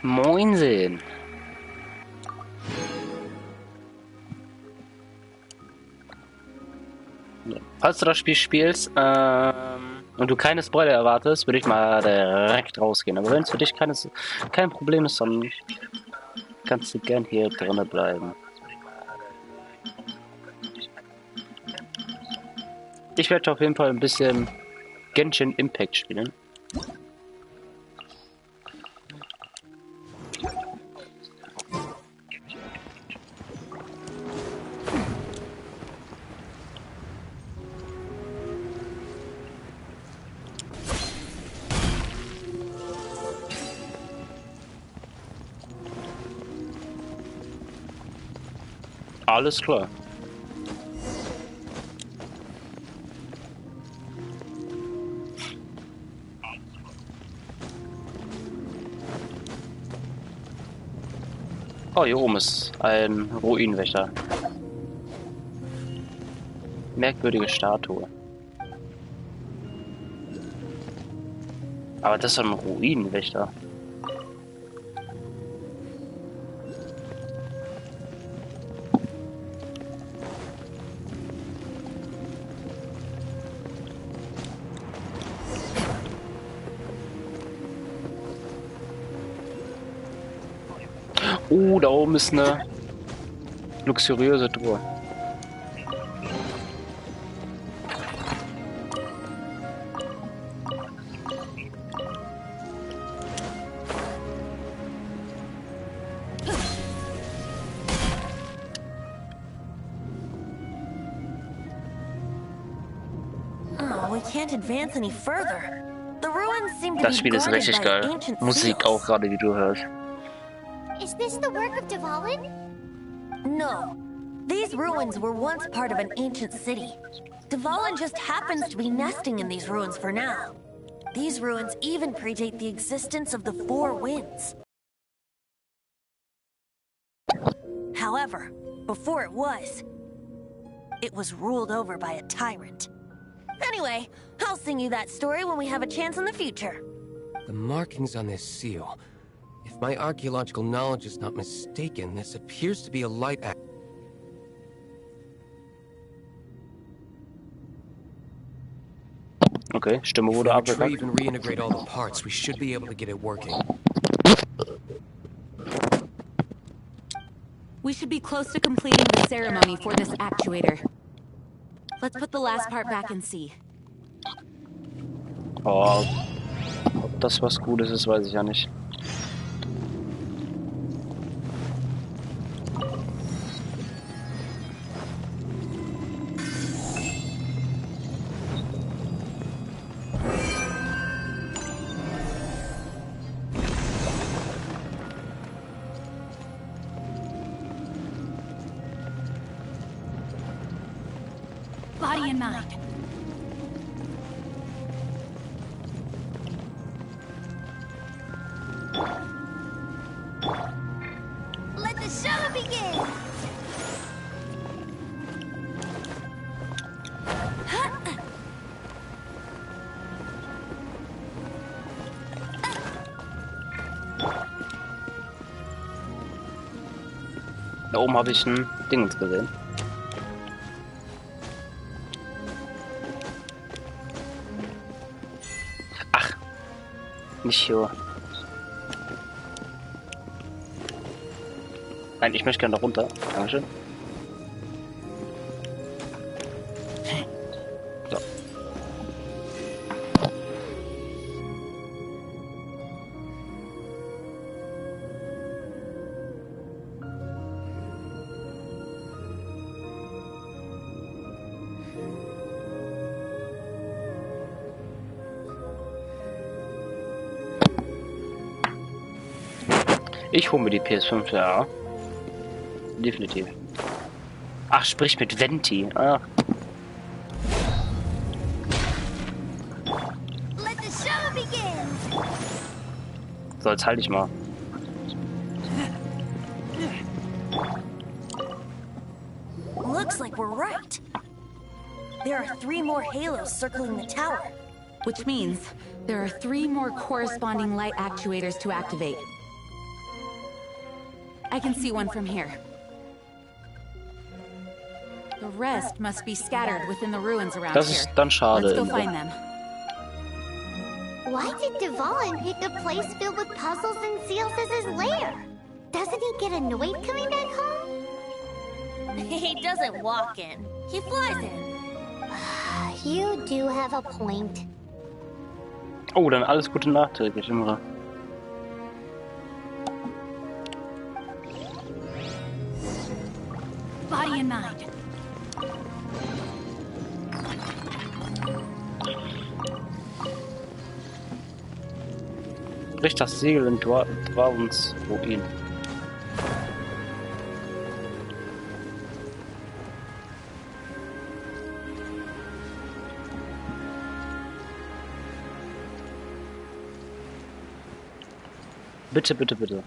Moinsen. Falls du das Spiel spielst und du keine Spoiler erwartest, würde ich mal direkt rausgehen. Aber wenn es für dich kein Problem ist, dann kannst du gern hier drinnen bleiben. Ich werde auf jeden Fall ein bisschen Genshin Impact spielen. Alles klar. Oh, hier oben ist ein Ruinenwächter. Merkwürdige Statue. Aber das ist doch ein Ruinenwächter. Da oben ist eine luxuriöse Truhe. We can't advance any further. The ruins seem to Das Spiel ist richtig geil. Musik auch gerade, wie du hörst. Is this the work of Dvalin? No. These ruins were once part of an ancient city. Dvalin just happens to be nesting in these ruins for now. These ruins even predate the existence of the Four Winds. However, before it was ruled over by a tyrant. Anyway, I'll sing you that story when we have a chance in the future. The markings on this seal. If my archaeological knowledge is not mistaken, this appears to be a light act. Okay, Stimme wurde If we retrieve abgehakt. and reintegrate all the parts, we should be able to get it working. We should be close to completing the ceremony for this actuator. Let's put the last part back and see. Oh, ob das was Gutes ist, weiß ich ja nicht. Body and mind. Let the show begin! Da oben habe ich ein Dingens gesehen. Ach, nicht hier. Nein, ich möchte gerne da runter. Dankeschön. So. Ich hole mir die PS5, ja. Definitiv. Ach, sprich mit Venti. Ah. Let the show begin! So, jetzt halte ich mal. Looks like we're right. There are 3 more halos circling the tower. Which means there are 3 more corresponding light actuators to activate. I can see one from here. The rest must be scattered within the ruins around Das here. ist dann schade. Let's go find them. Why did Dvalin pick a place filled with puzzles and seals as his lair? Doesn't he get annoyed coming back home? He doesn't walk in. He flies in. You do have a point. Oh, dann alles Gute nachträglich, Imre. Body and mind. Bricht das Segel in Dwarvens Ruin. Bitte, bitte, bitte.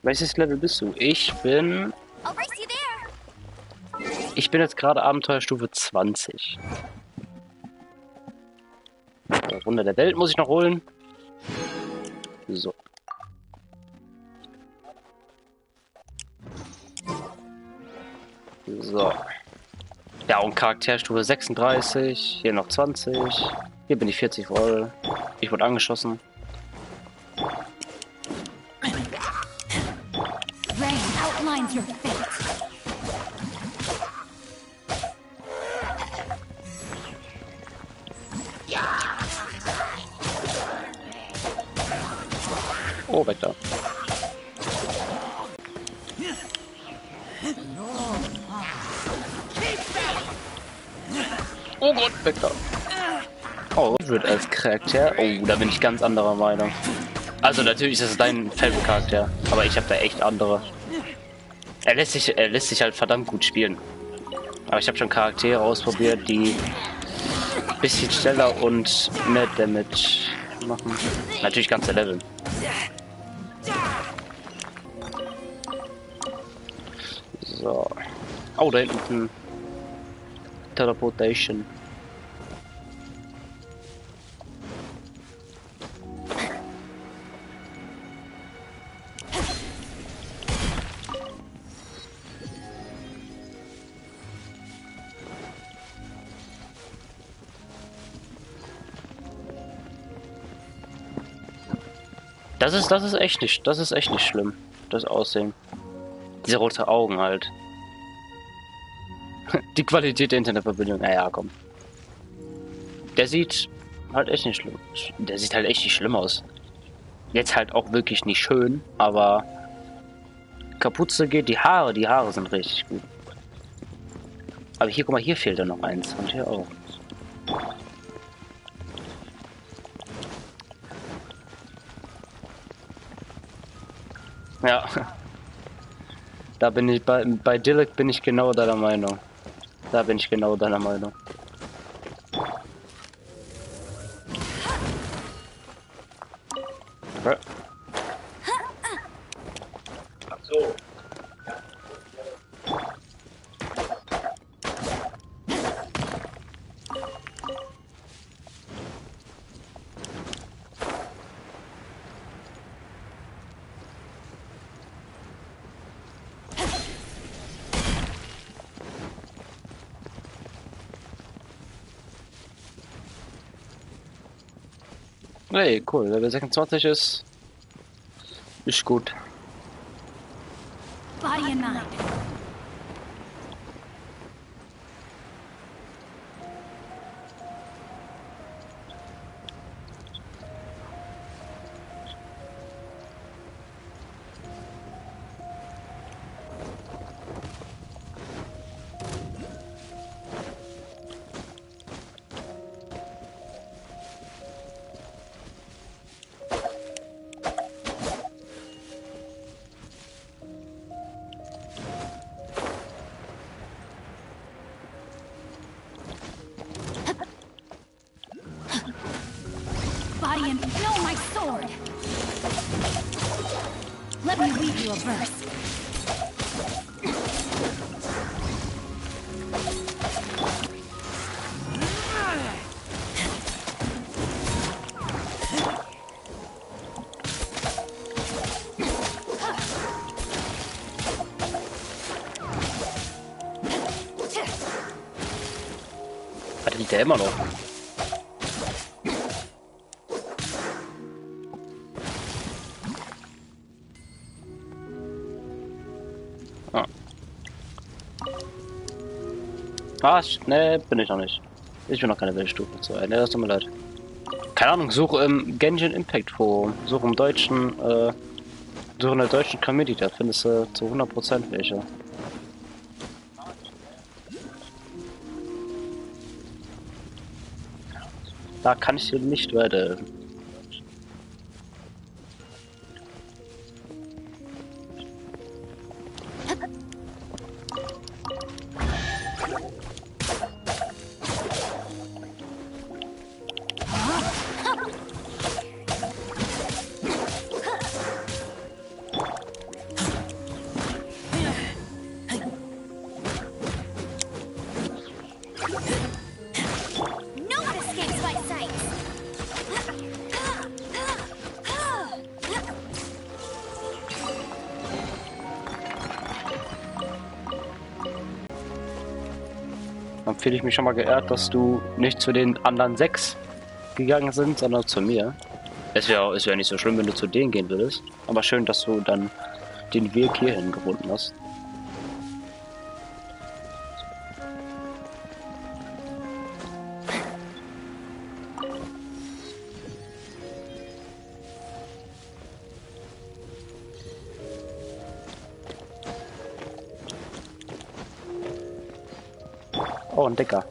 Welches Level bist du? Ich bin jetzt gerade Abenteuerstufe 20. Runde der Welt muss ich noch holen. So. So. Ja, und Charakterstufe 36. Hier noch 20. Hier bin ich 40 voll. Ich wurde angeschossen. Rain outlines your fate. Oh, weg da. Oh Gott, weg da. Oh, wird als Charakter. Oh, da bin ich ganz anderer Meinung. Also natürlich ist es dein Favorite-Charakter, aber ich habe da echt andere. Er lässt sich halt verdammt gut spielen. Aber ich habe schon Charaktere ausprobiert, die ein bisschen schneller und mehr Damage machen. Natürlich ganze Level. So. Oh, da hinten Teleportation. Das ist echt nicht schlimm, das Aussehen. Diese roten Augen halt. Die Qualität der Internetverbindung, naja, komm. Der sieht halt echt nicht schlimm. Der sieht halt echt nicht schlimm aus. Jetzt halt auch wirklich nicht schön, aber Kapuze geht, die Haare sind richtig gut. Aber hier, guck mal, hier fehlt ja noch eins und hier auch. Ja. Da bin ich bei Dilek bin ich genau deiner Meinung. Da bin ich genau deiner Meinung. Okay. Ach so. Hey, cool, Level 26 ist gut. Body and mind. you a verse. Da liegt der immer noch. Was? Ne, bin ich noch nicht. Ich bin noch keine Weltstufe 2. Ne, das tut mir leid. Keine Ahnung, suche im Genshin Impact Forum. Suche im deutschen, suche in der deutschen Community, da findest du zu 100% welche. Da kann ich dir nicht weiterhelfen. No one escapes my sight! Dann fühle ich mich schon mal geehrt, dass du nicht zu den anderen 6 gegangen sind, sondern zu mir. Es wär nicht so schlimm, wenn du zu denen gehen würdest. Aber schön, dass du dann den Weg hierhin gefunden hast. Oh, ein Dicker.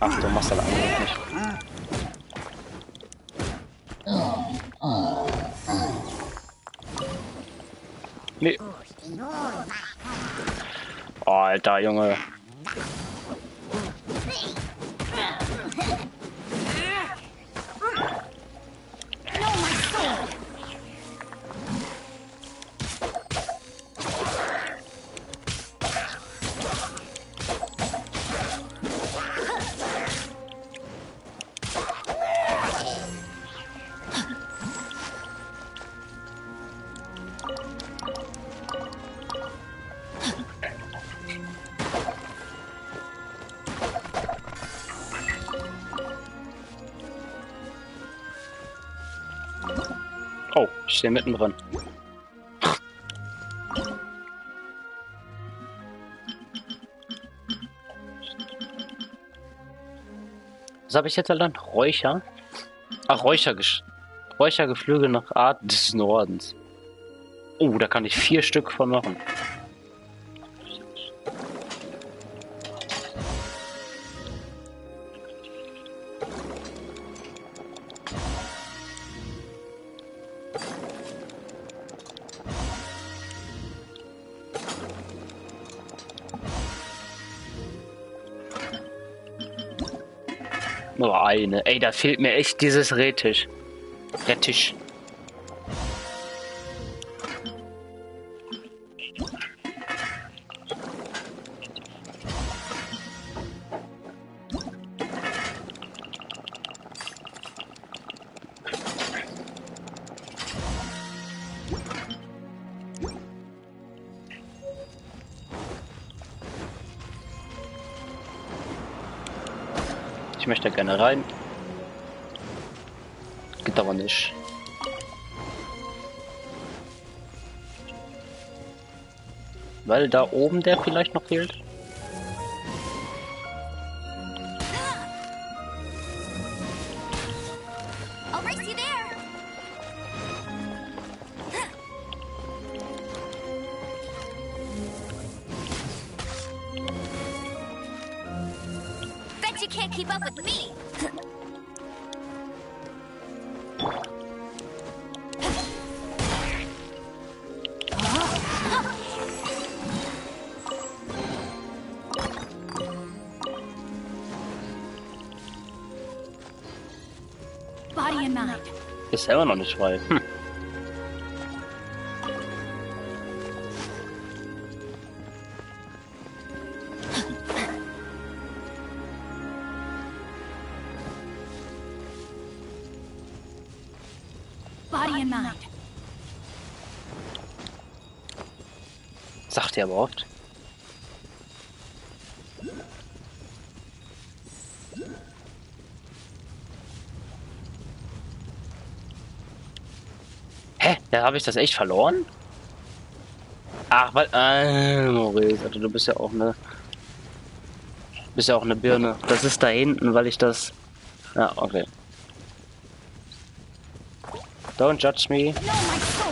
Ach, du machst das eigentlich nicht. Nee. Oh, Alter, Junge. Oh, ich stehe mittendrin. Was habe ich jetzt dann? Räucher? Ach, Räuchergeflügel nach Art des Nordens. Oh, da kann ich 4 Stück von machen. Nur eine. Ey, da fehlt mir echt dieses Rettich. Rettich. Ich möchte gerne rein. Geht aber nicht. Weil da oben der vielleicht noch fehlt. race you there. Bet you can't keep up with me. Body and mind. Ist selber noch nicht frei. Hm. Body and mind. Sagt ihr aber oft. Hä? Da habe ich das echt verloren? Ach, weil. Maurice, also du bist ja auch eine. Bist ja auch eine Birne. Das ist da hinten, weil ich das. Ja, okay. Don't judge me. No, my sword.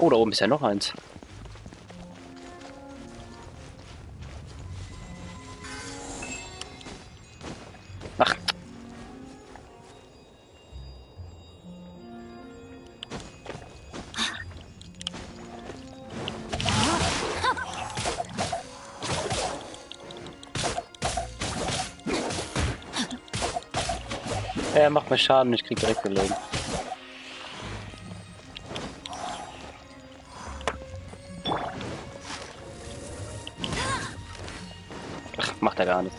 Oh, da oben ist ja noch eins. Ach. Er macht mir Schaden, ich krieg direkt gelogen. Ach, macht er gar nichts.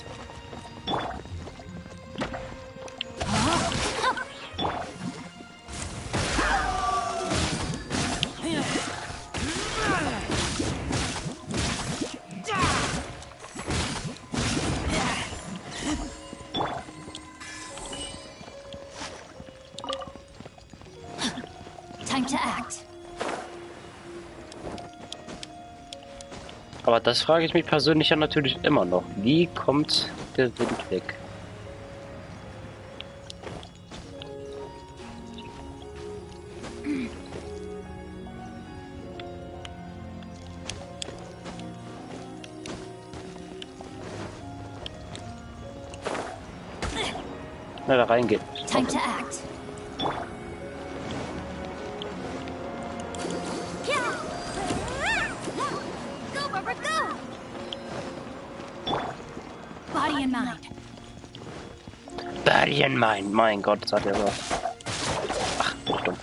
Time to act. Aber das frage ich mich persönlich ja natürlich immer noch. Wie kommt der Wind weg? Na, da reingeht. Time to act. Go, Barbara, go! Body and mind. Body and Mind. Mein Gott, das hat er so. Ach, dumm.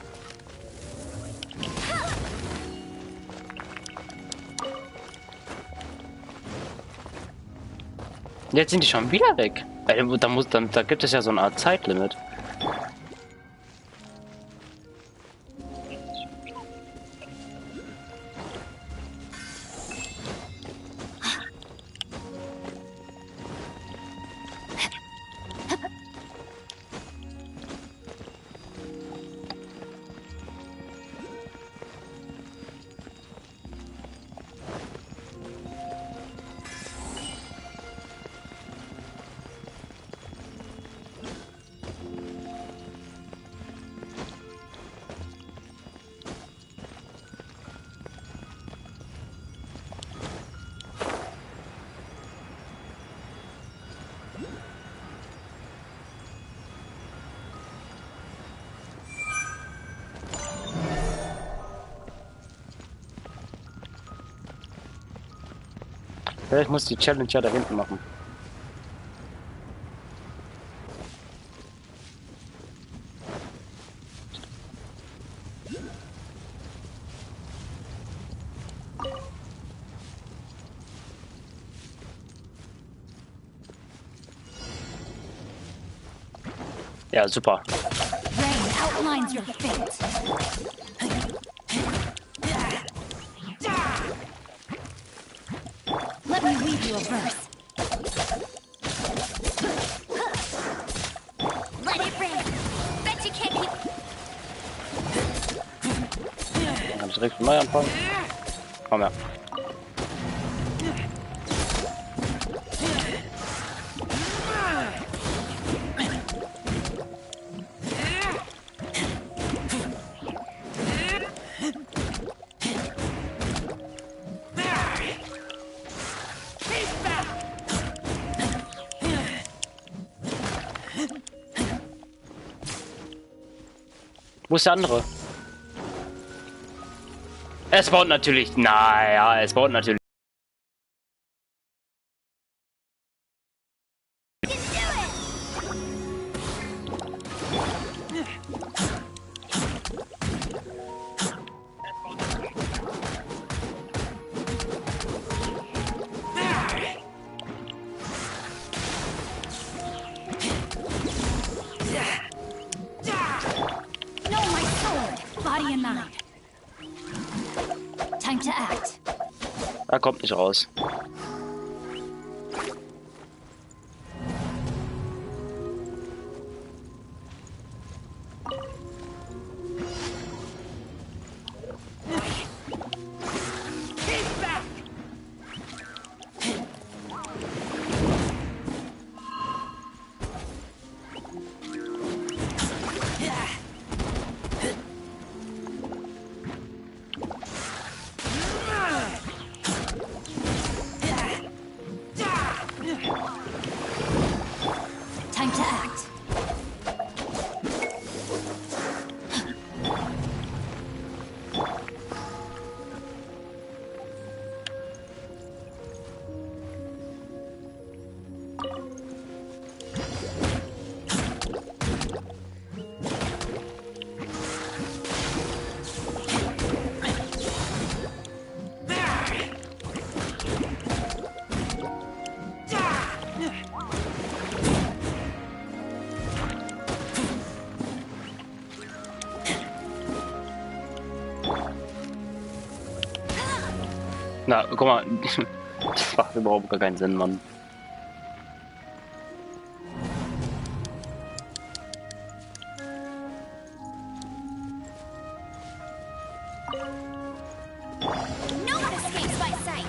Jetzt sind die schon wieder weg. Da gibt es ja so eine Art Zeitlimit. Ja, ich muss die Challenge ja da hinten machen. Ja, super. Rain outlines your fate. leave you a verse. Let it rain. Bet you can't keep. Kannst du direkt von neu anfangen? Komm her. Wo ist der andere? Es baut natürlich. Naja, es baut natürlich. Body and mind. Time to act. Da kommt nicht raus. Time to act. Na, guck mal. Das macht überhaupt gar keinen Sinn, Mann. No one escapes my sight.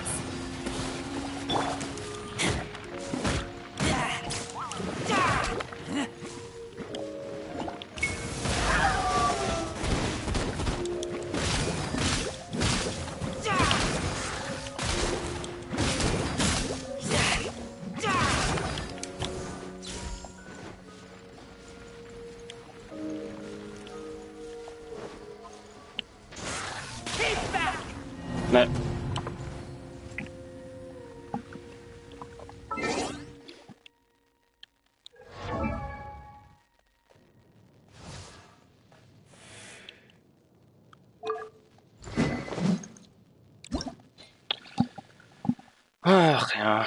Ne. Ach ja.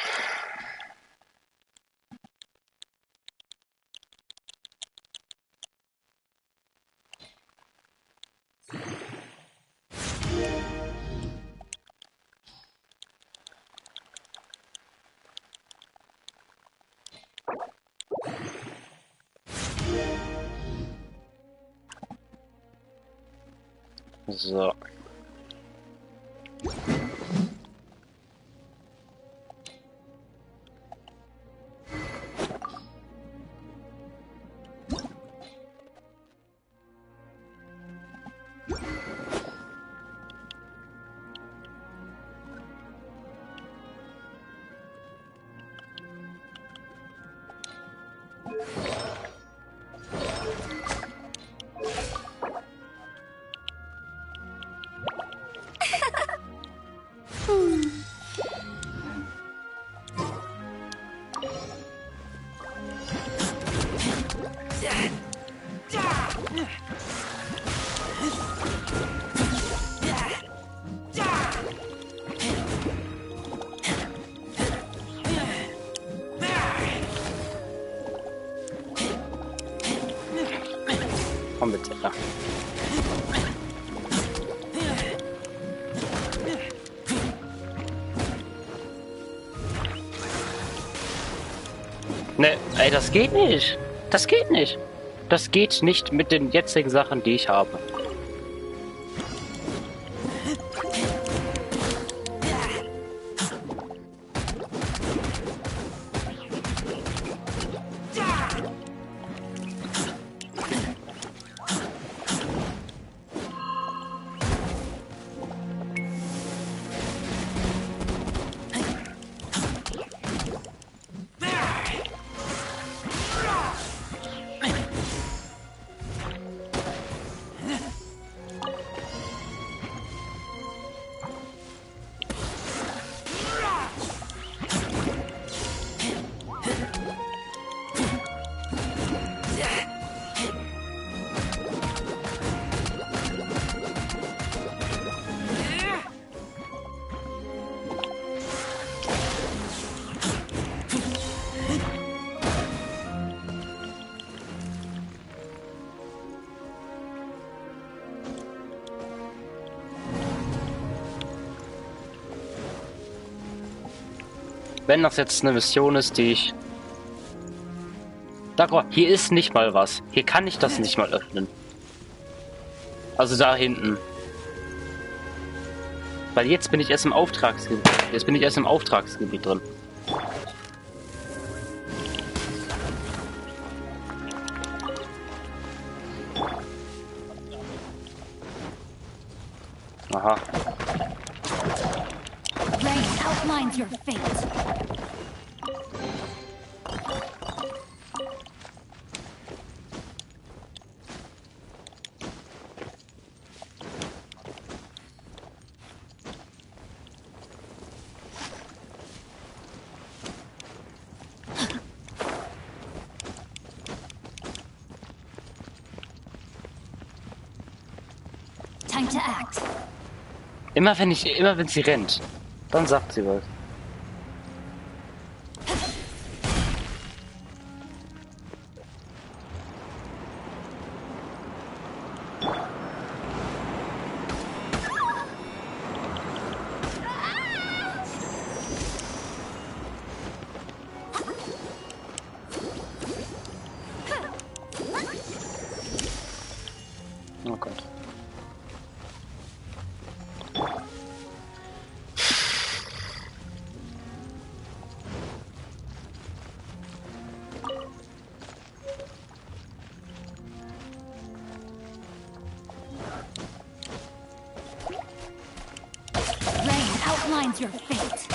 So. Ne, ey, das geht nicht. Das geht nicht. Das geht nicht mit den jetzigen Sachen, die ich habe. Wenn das jetzt eine Mission ist, die ich... Da, hier ist nicht mal was. Hier kann ich das nicht mal öffnen. Also da hinten. Weil jetzt bin ich erst im Auftragsgebiet. Jetzt bin ich erst im Auftragsgebiet drin. Aha. Rain outlines your fate. Time to act. Immer wenn sie rennt, dann sagt sie was. Oh Gott. Rain outlines your fate.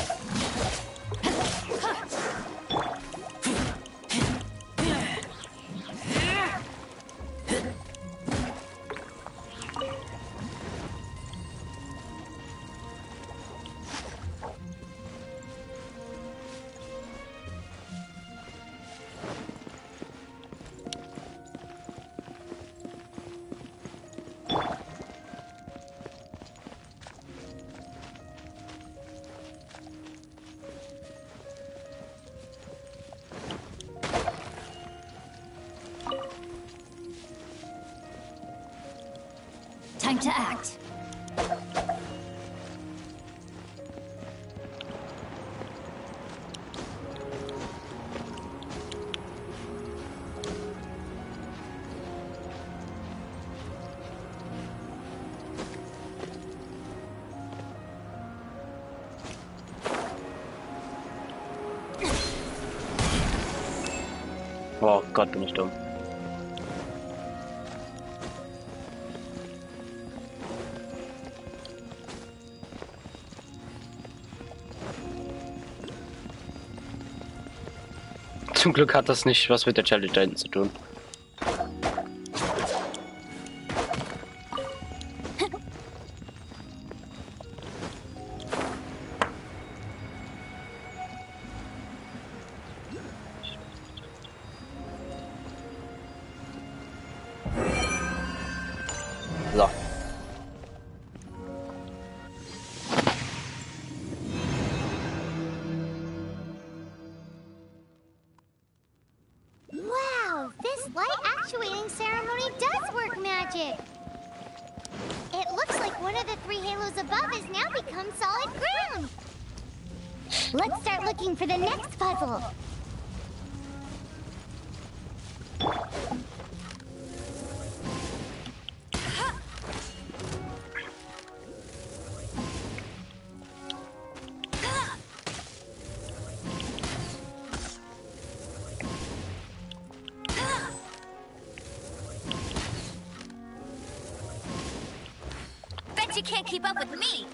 Time to act. Oh Gott, bin ich dumm. Zum Glück hat das nicht was mit der Challenge da hinten zu tun. So. Wow, this light actuating ceremony does work magic. It looks like one of the three halos above has now become solid ground. Let's start looking for the next puzzle. She can't keep up with me.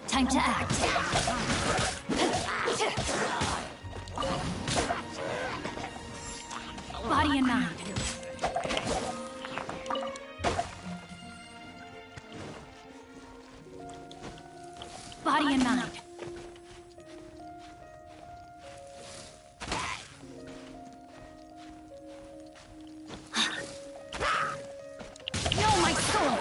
Time to act. Body and mind. Body and mind. No, my soul!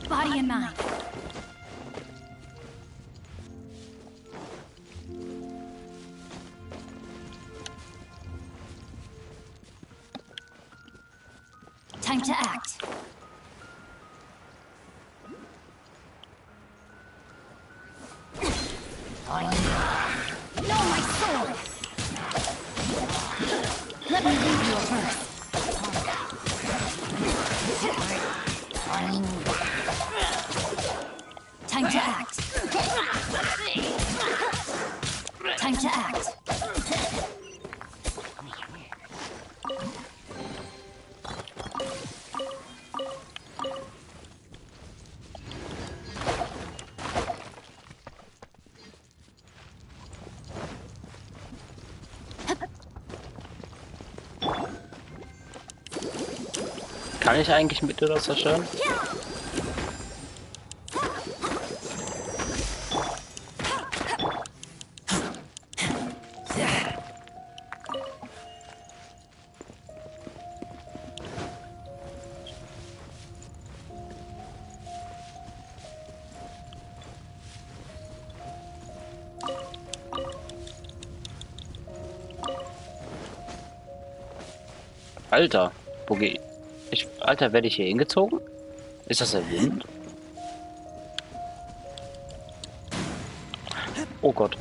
Body and mind. Time to act. No, my sword! Let me leave you first. Time to act. Time to act. Kann ich eigentlich mit dir das zerstören? Alter, wo geh ich? Alter, werde ich hier hingezogen? Ist das der Wind? Oh Gott.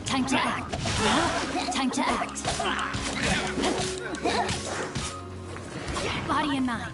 Time to act. Time to act. Body and mind.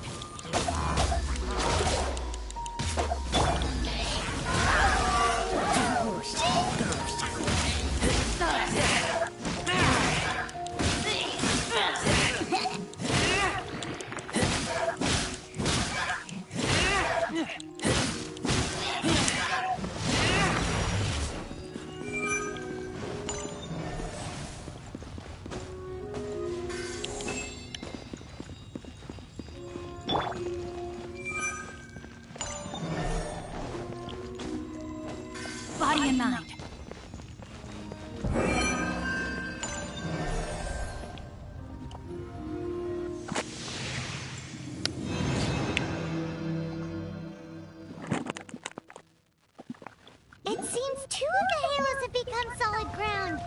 Body and mind. It seems 2 of the halos have become solid ground.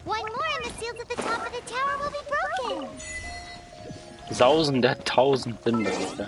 One more and the seals at the top of the tower will be broken. Sausen der 1000 Winde. Okay.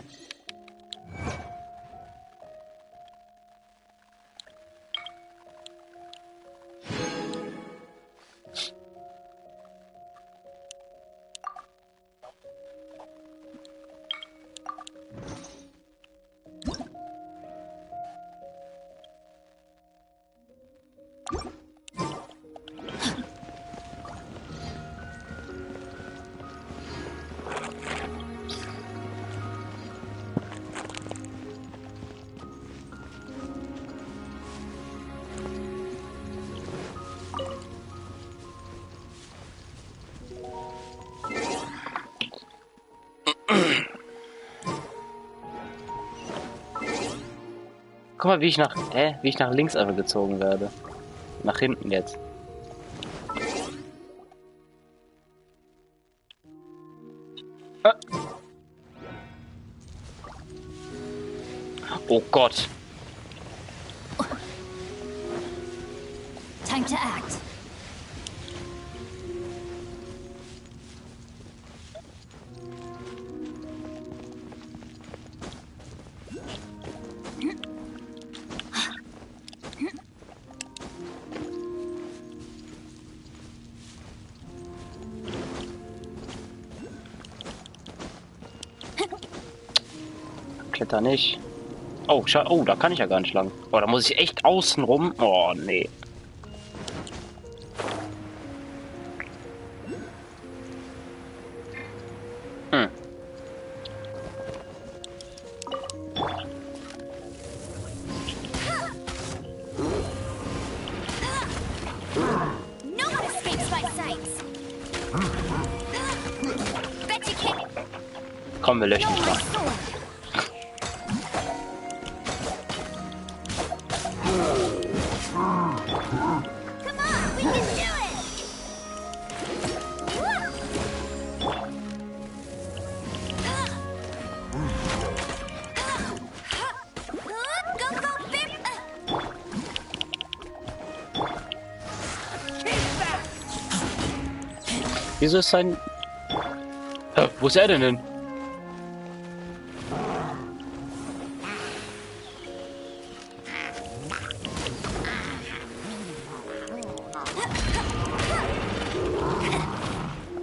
Guck mal, wie ich nach links einfach gezogen werde. Nach hinten jetzt. Ah. Oh Gott. Time to act. Kletter nicht. Oh, oh, da kann ich ja gar nicht lang. Oh, da muss ich echt außen rum. Oh, nee. Hm. No one escapes my sights. Bet you can't. Komm, wir löschen dich mal. Come on, we can do it! Go, go, Bip! Wieso ist sein... wo ist er denn hin?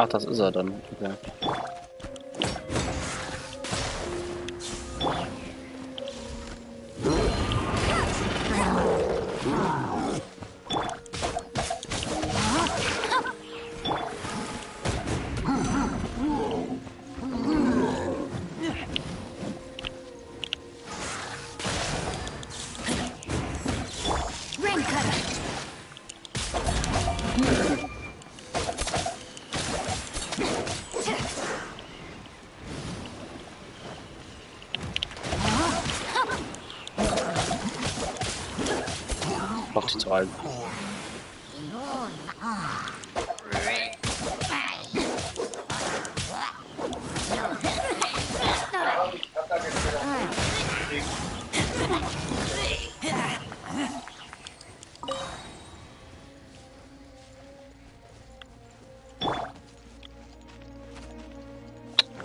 Ach, das ist er dann. Okay. Ring cutter. Noch nicht zu alt.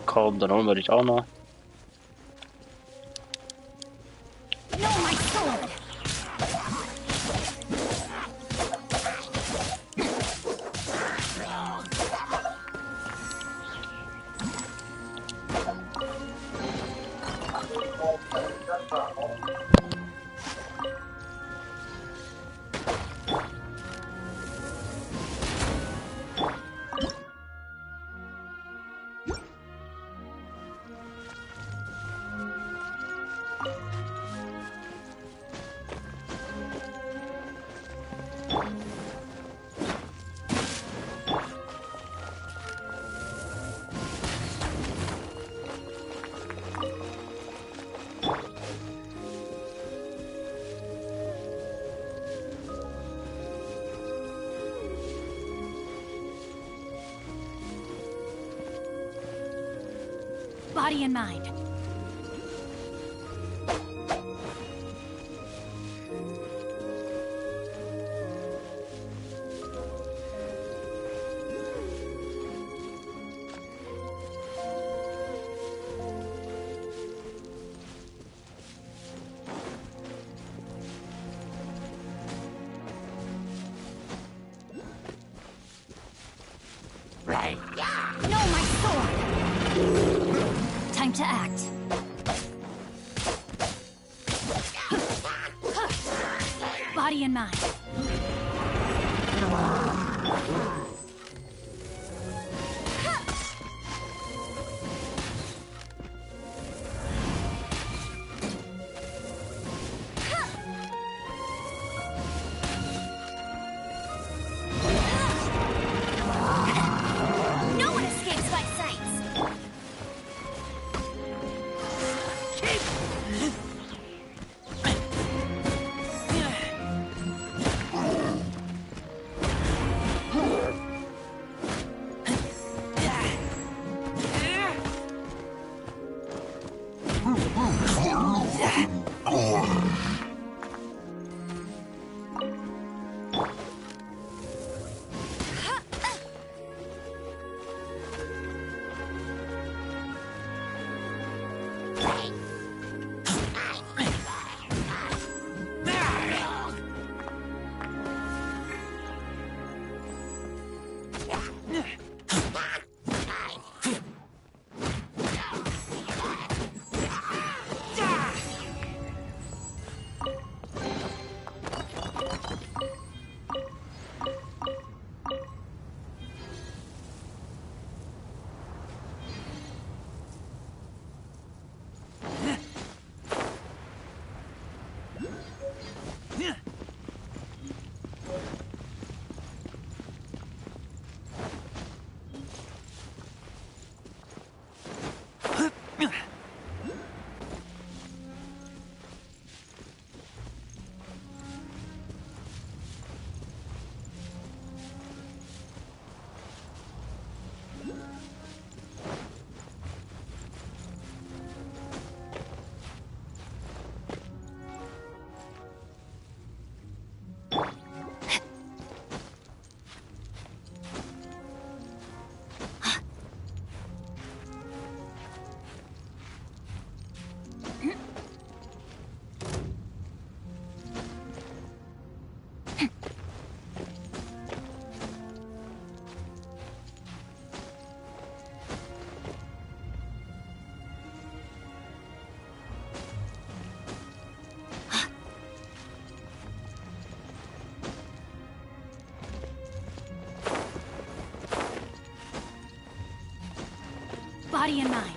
Komm, dann holen wir dich auch noch. No, my sword. Body and mind. No, my sword! Time to act. Body and mind. No one escapes my sights! Body and mind.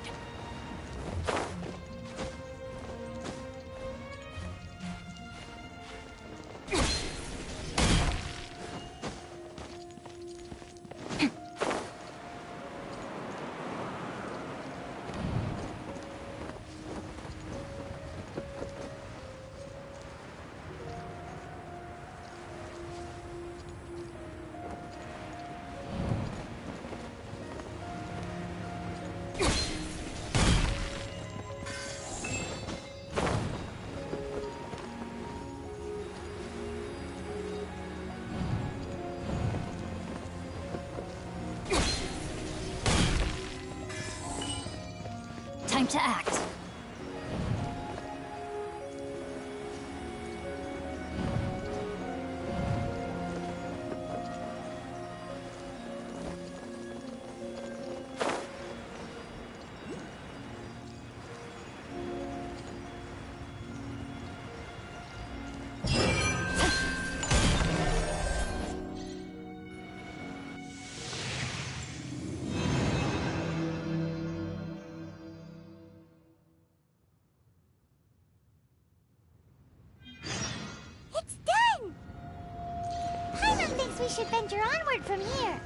Time to act. It's done! Paimon thinks we should venture onward from here.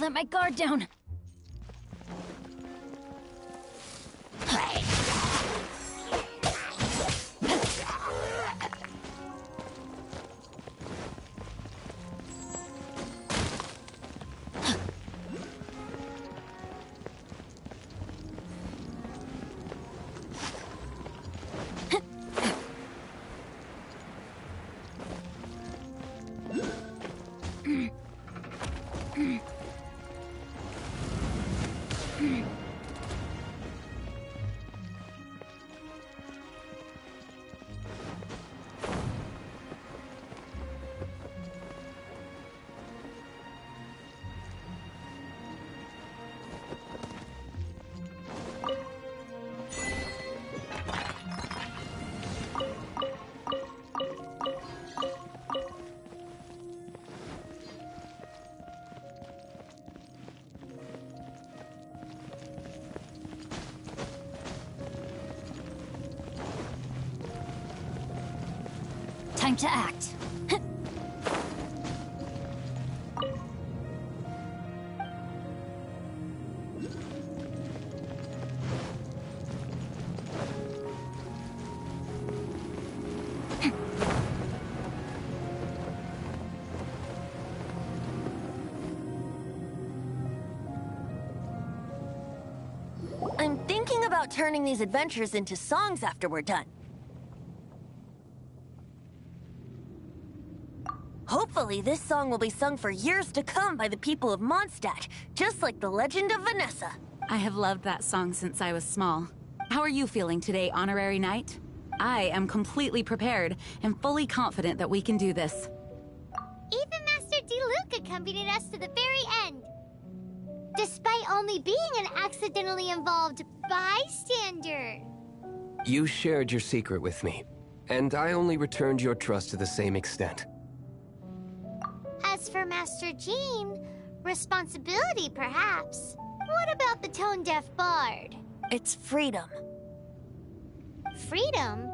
let my guard down. Time to act. I'm thinking about turning these adventures into songs after we're done. Hopefully, this song will be sung for years to come by the people of Mondstadt, just like the legend of Vanessa. I have loved that song since I was small. How are you feeling today, Honorary Knight? I am completely prepared and fully confident that we can do this. Even Master Diluc accompanied us to the very end. Despite only being an accidentally involved bystander. You shared your secret with me, and I only returned your trust to the same extent. As for Master Jean, responsibility perhaps. What about the tone-deaf bard? It's freedom. Freedom?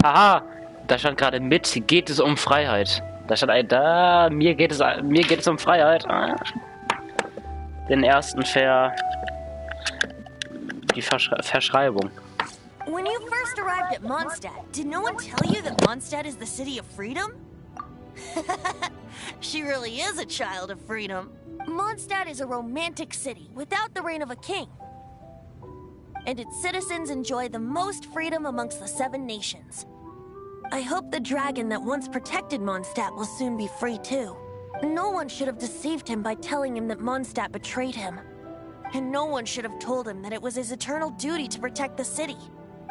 Aha, da stand gerade mit, geht es um Freiheit. Da stand mir geht es um Freiheit. Den ersten die Verschreibung. When you first arrived at Mondstadt, did no one tell you that Mondstadt is the city of freedom? She really is a child of freedom. Mondstadt is a romantic city without the reign of a king. And its citizens enjoy the most freedom amongst the 7 nations. I hope the dragon that once protected Mondstadt will soon be free too. No one should have deceived him by telling him that Mondstadt betrayed him. And no one should have told him that it was his eternal duty to protect the city.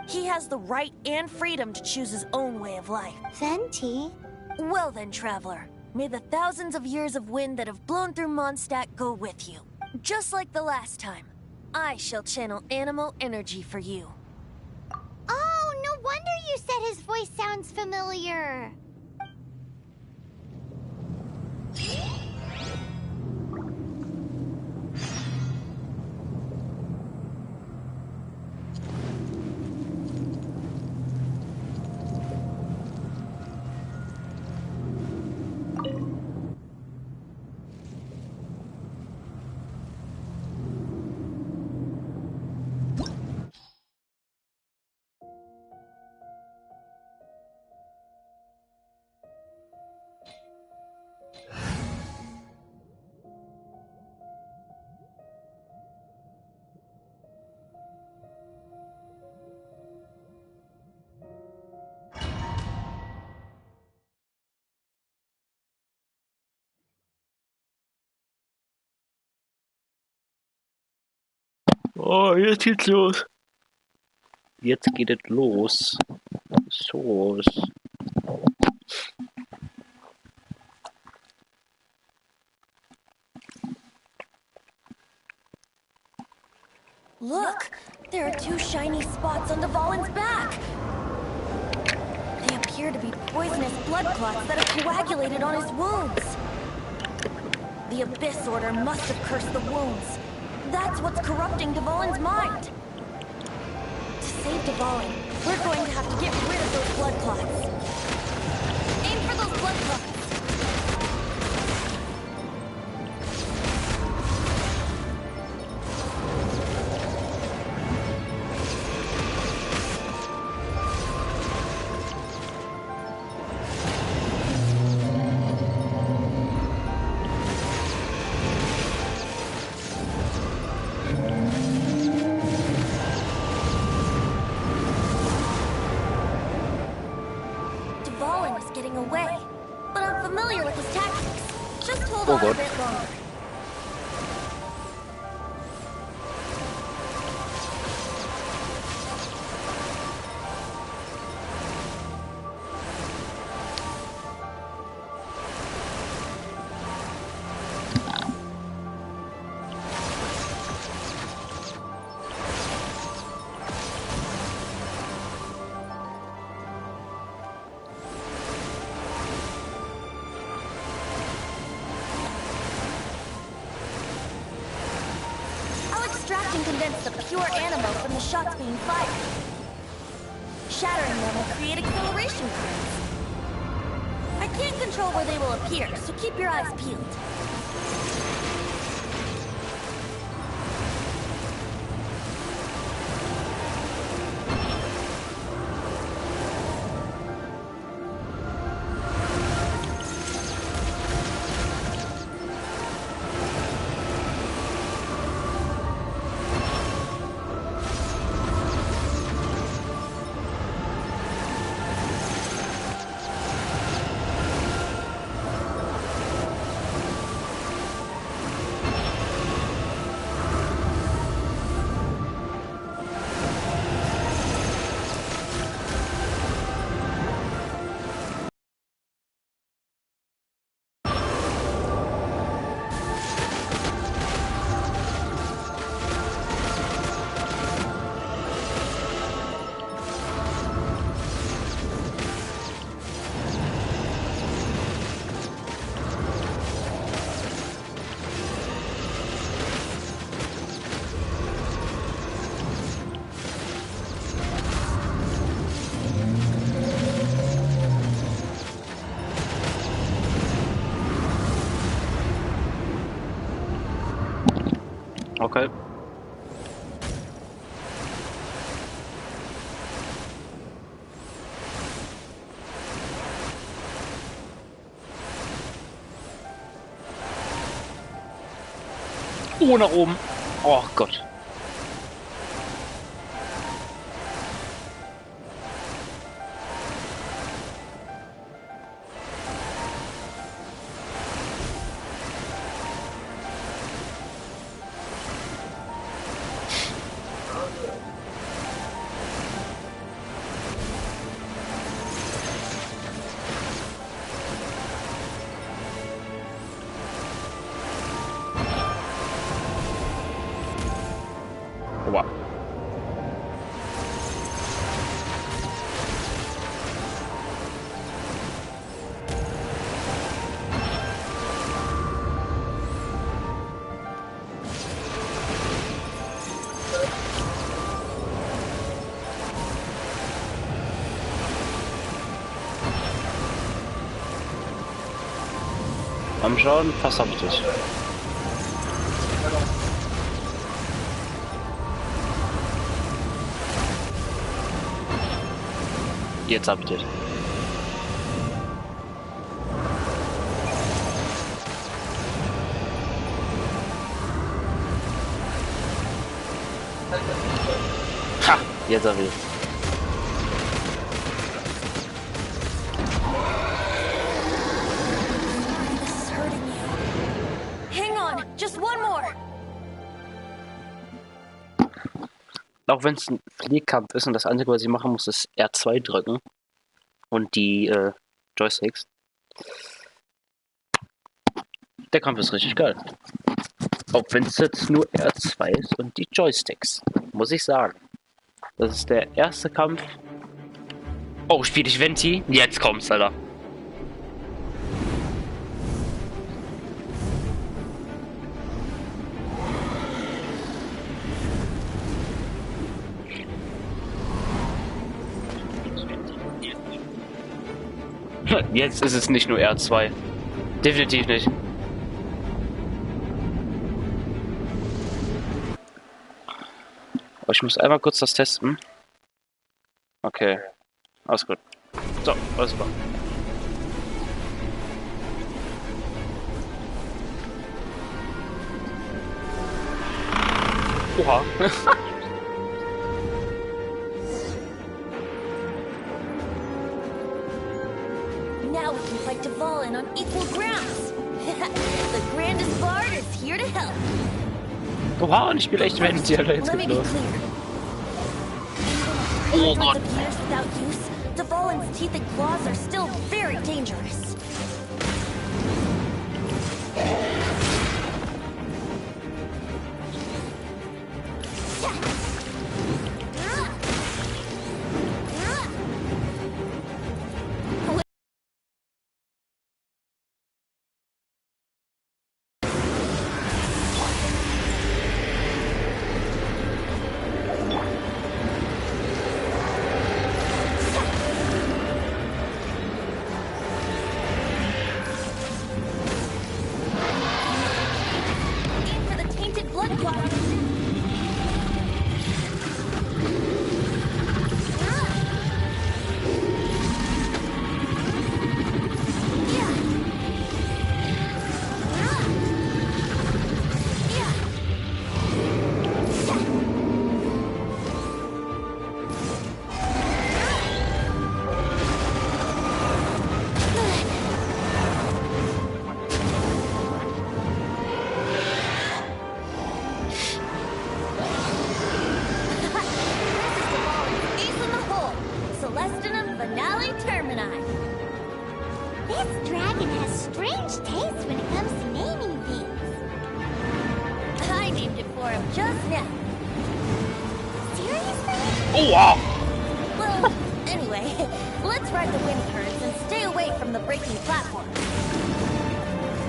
He has the right and freedom to choose his own way of life. Venti? Well then, traveler, may the thousands of years of wind that have blown through Mondstadt go with you. Just like the last time, I shall channel animal energy for you. Oh, no wonder you said his voice sounds familiar. Oh, jetzt geht's los. Jetzt geht es los. So. Look! There are 2 shiny spots on Dvalin's back! They appear to be poisonous blood clots that have coagulated on his wounds. The Abyss Order must have cursed the wounds. That's what's corrupting Dvalin's mind. To save Dvalin, we're going to have to get rid of those blood clots. Aim for those blood clots. running away. But I'm familiar with his tactics. Just hold on a bit longer. Extract and condense the pure animo from the shots being fired. Shattering them will create acceleration currents. I can't control where they will appear, so keep your eyes peeled. Okay. Oh, nach oben. Oh Gott. Wow. Am Schauen, fast hab ich dich. Jetzt hab ich dich. Ha! Jetzt hab ich. Auch wenn es ein Fliehkampf ist und das Einzige, was ich machen muss, ist R2 drücken und die Joysticks. Der Kampf ist richtig geil. Auch wenn es jetzt nur R2 ist und die Joysticks, muss ich sagen. Das ist der erste Kampf. Oh, spiel ich Venti? Jetzt kommt's, Alter. Jetzt ist es nicht nur R2. Definitiv nicht. Aber ich muss einmal kurz das testen. Okay. Alles gut. So, alles klar. Oha. Now we can fight Dvalin on equal grounds. The grandest bard is here to help. Wow, und ich spiele echt Vent, Alter, jetzt Let geht's me be los. clear. Oh Hundreds Gott. of years without use, Dvalin's teeth and claws are still very dangerous. Aim for the tainted blood clot. Ace in the hole. Celestinum finale termini. This dragon has strange taste when it comes to naming things. I named it for him just now. Seriously? Oh wow. Well, anyway, let's ride the wind currents and stay away from the breaking platform.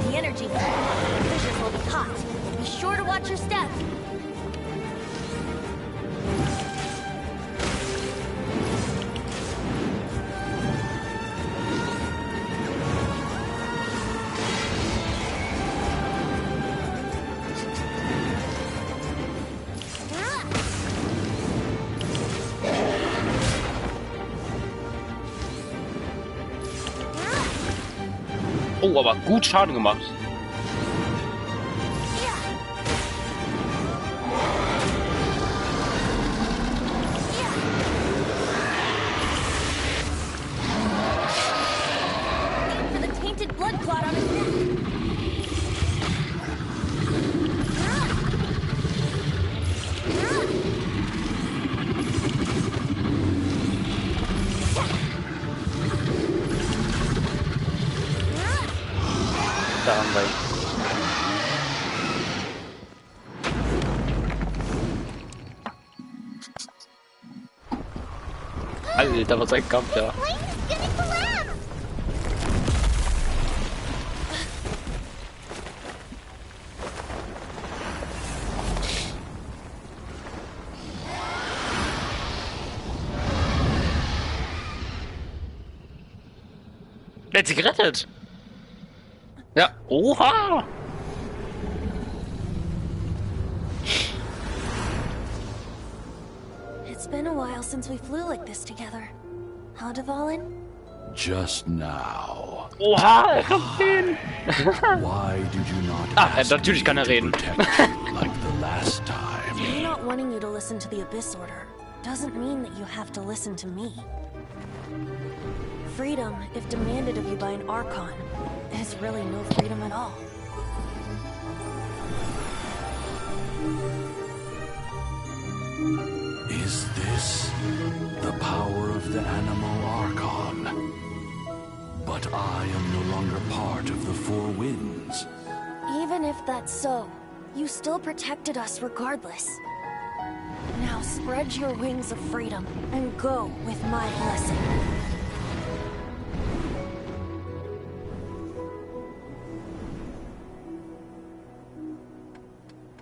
The energy fissures will be hot. Be sure to watch your step. Oh, aber gut Schaden gemacht. Aim for the tainted blood clot on his neck. Da haben wir ihn. Alter, was ein Kampf da. Plane is gonna collapse! Der hat sie gerettet. Ja, oha. It's been a while since we flew like this together. Huh, Dvalin? Just now. Oha, er kommt hin. Why did you not Ah, ask natürlich kann me er to reden. protect you like the last time? Me not wanting you to listen to the Abyss Order doesn't mean that you have to listen to me. Freedom, if demanded of you by an Archon, is really no freedom at all. Is this the power of the animal Archon? But I am no longer part of the Four Winds. Even if that's so, you still protected us regardless. Now spread your wings of freedom and go with my blessing.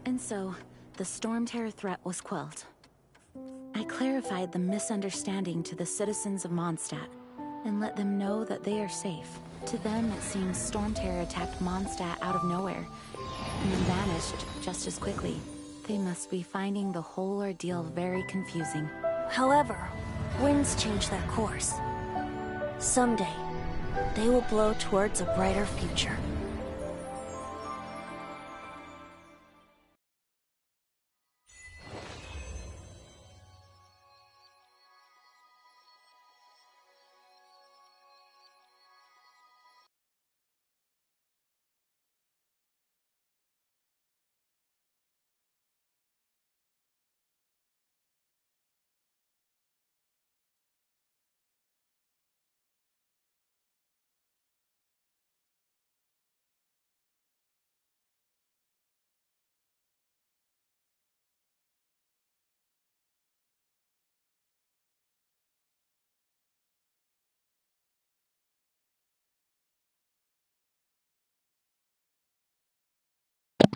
And so, the Storm Terror threat was quelled. I clarified the misunderstanding to the citizens of Mondstadt, and let them know that they are safe. To them, it seems Storm Terror attacked Mondstadt out of nowhere, and then vanished just as quickly. They must be finding the whole ordeal very confusing. However, winds change their course. Someday, they will blow towards a brighter future.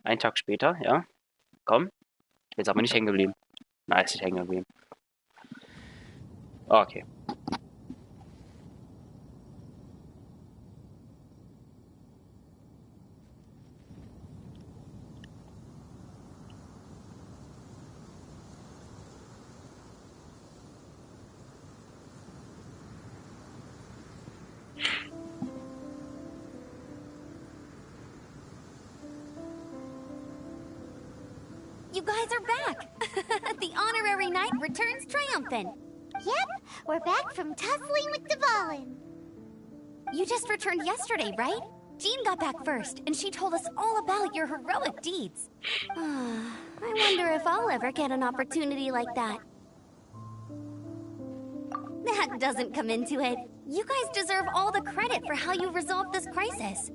Einen Tag später, ja. Komm. Jetzt aber nicht hängen geblieben. Nein, ist nicht hängen geblieben. Okay. You guys are back! The honorary knight returns triumphant. Yep, we're back from tussling with Dvalin. You just returned yesterday, right? Jean got back first, and she told us all about your heroic deeds. I wonder if I'll ever get an opportunity like that. That doesn't come into it. You guys deserve all the credit for how you resolved this crisis.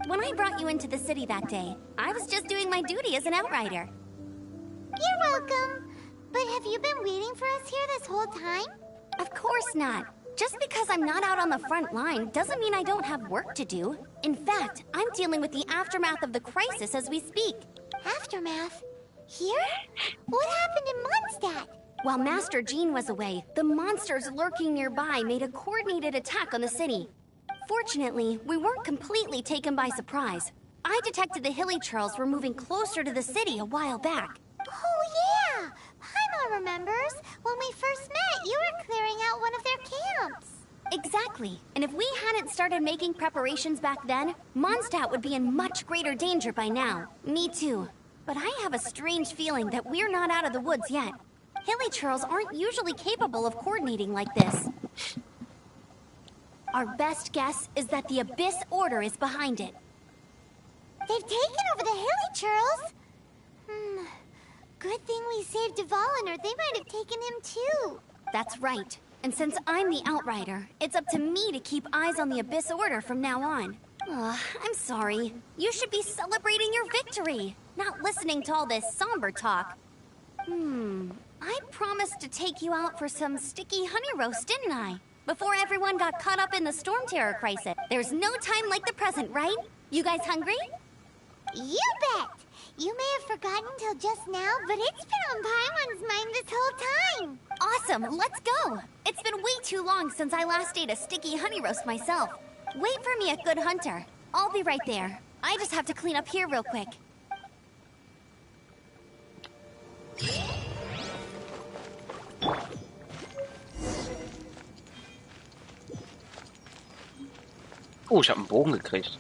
When I brought you into the city that day, I was just doing my duty as an outrider. You're welcome. But have you been waiting for us here this whole time? Of course not. Just because I'm not out on the front line doesn't mean I don't have work to do. In fact, I'm dealing with the aftermath of the crisis as we speak. Aftermath? Here? What happened in Mondstadt? While Master Jean was away, the monsters lurking nearby made a coordinated attack on the city. Fortunately, we weren't completely taken by surprise. I detected the Hilly Churls were moving closer to the city a while back. Oh yeah! Paimon remembers. When we first met, you were clearing out one of their camps. Exactly. And if we hadn't started making preparations back then, Mondstadt would be in much greater danger by now. Me too. But I have a strange feeling that we're not out of the woods yet. Hilly Churls aren't usually capable of coordinating like this. Our best guess is that the Abyss Order is behind it. They've taken over the Hilly Churls? Good thing we saved Dvalin, or they might have taken him too. That's right. And since I'm the Outrider, it's up to me to keep eyes on the Abyss Order from now on. I'm sorry. You should be celebrating your victory, not listening to all this somber talk. I promised to take you out for some sticky honey roast, didn't I? Before everyone got caught up in the Storm Terror crisis. There's no time like the present, right? You guys hungry? You bet! You may have forgotten till just now, but it's been on Paimon's mind this whole time. Awesome, let's go! It's been way too long since I last ate a sticky honey roast myself. Wait for me at Good Hunter. I'll be right there. I just have to clean up here real quick. Oh, ich habe einen Bogen gekriegt.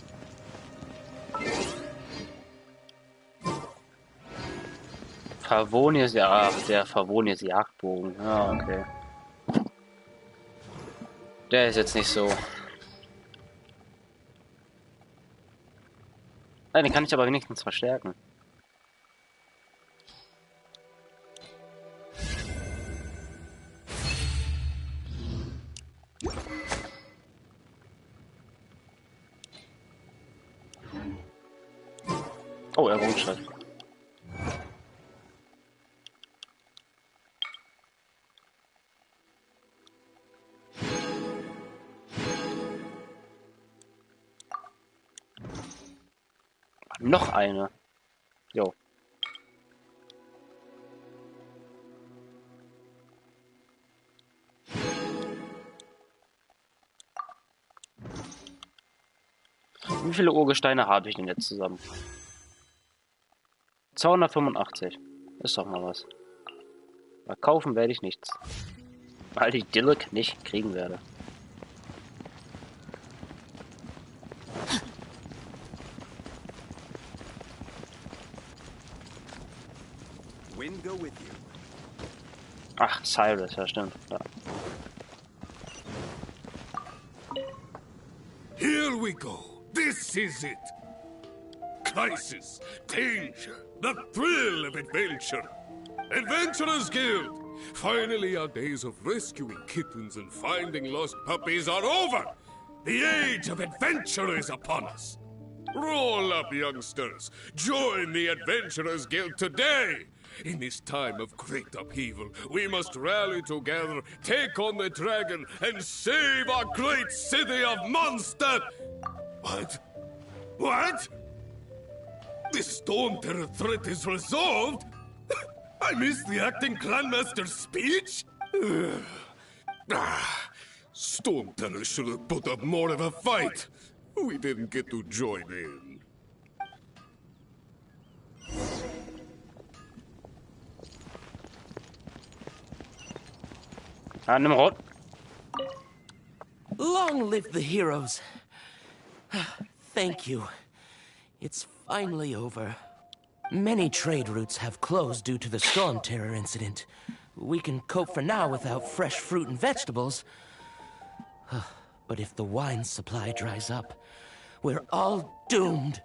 Favonius, ja, der Favonius Jagdbogen. Ja, okay. Der ist jetzt nicht so. Den kann ich aber wenigstens verstärken. Oh, Errungenschaft. Noch eine. Jo. Wie viele Urgesteine habe ich denn jetzt zusammen? 285. Ist doch mal was. Verkaufen werde ich nichts. Weil ich Dilek nicht kriegen werde. Ach, Cyrus, ja stimmt. Ja. Here we go. This is it. Crisis, danger, the thrill of adventure. Adventurers Guild. Finally, our days of rescuing kittens and finding lost puppies are over. The age of adventure is upon us. Roll up, youngsters. Join the Adventurers Guild today. In this time of great upheaval, we must rally together, take on the dragon, and save our great city of Mondstadt. What? What? The Storm Terror threat is resolved? I missed the acting Grandmaster's speech? Storm Terror should have put up more of a fight. We didn't get to join in. Nummer rot. Long live the heroes. Thank you. It's finally over. Many trade routes have closed due to the Storm Terror incident. We can cope for now without fresh fruit and vegetables. But if the wine supply dries up, we're all doomed.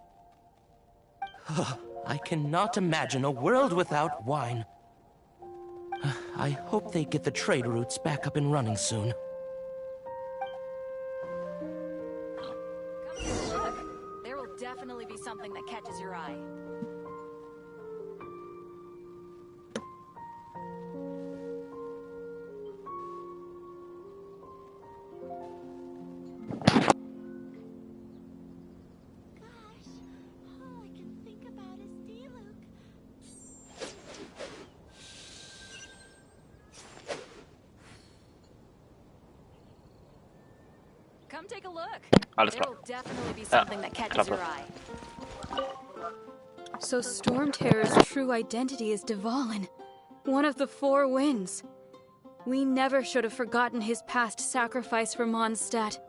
I cannot imagine a world without wine. I hope they get the trade routes back up and running soon. Look, there will definitely be something that catches your eye. Come take a look. Alles There klar. will definitely be something that catches your eye. So Storm Terror's true identity is Dvalin, one of the Four Winds. We never should have forgotten his past sacrifice for Mondstadt.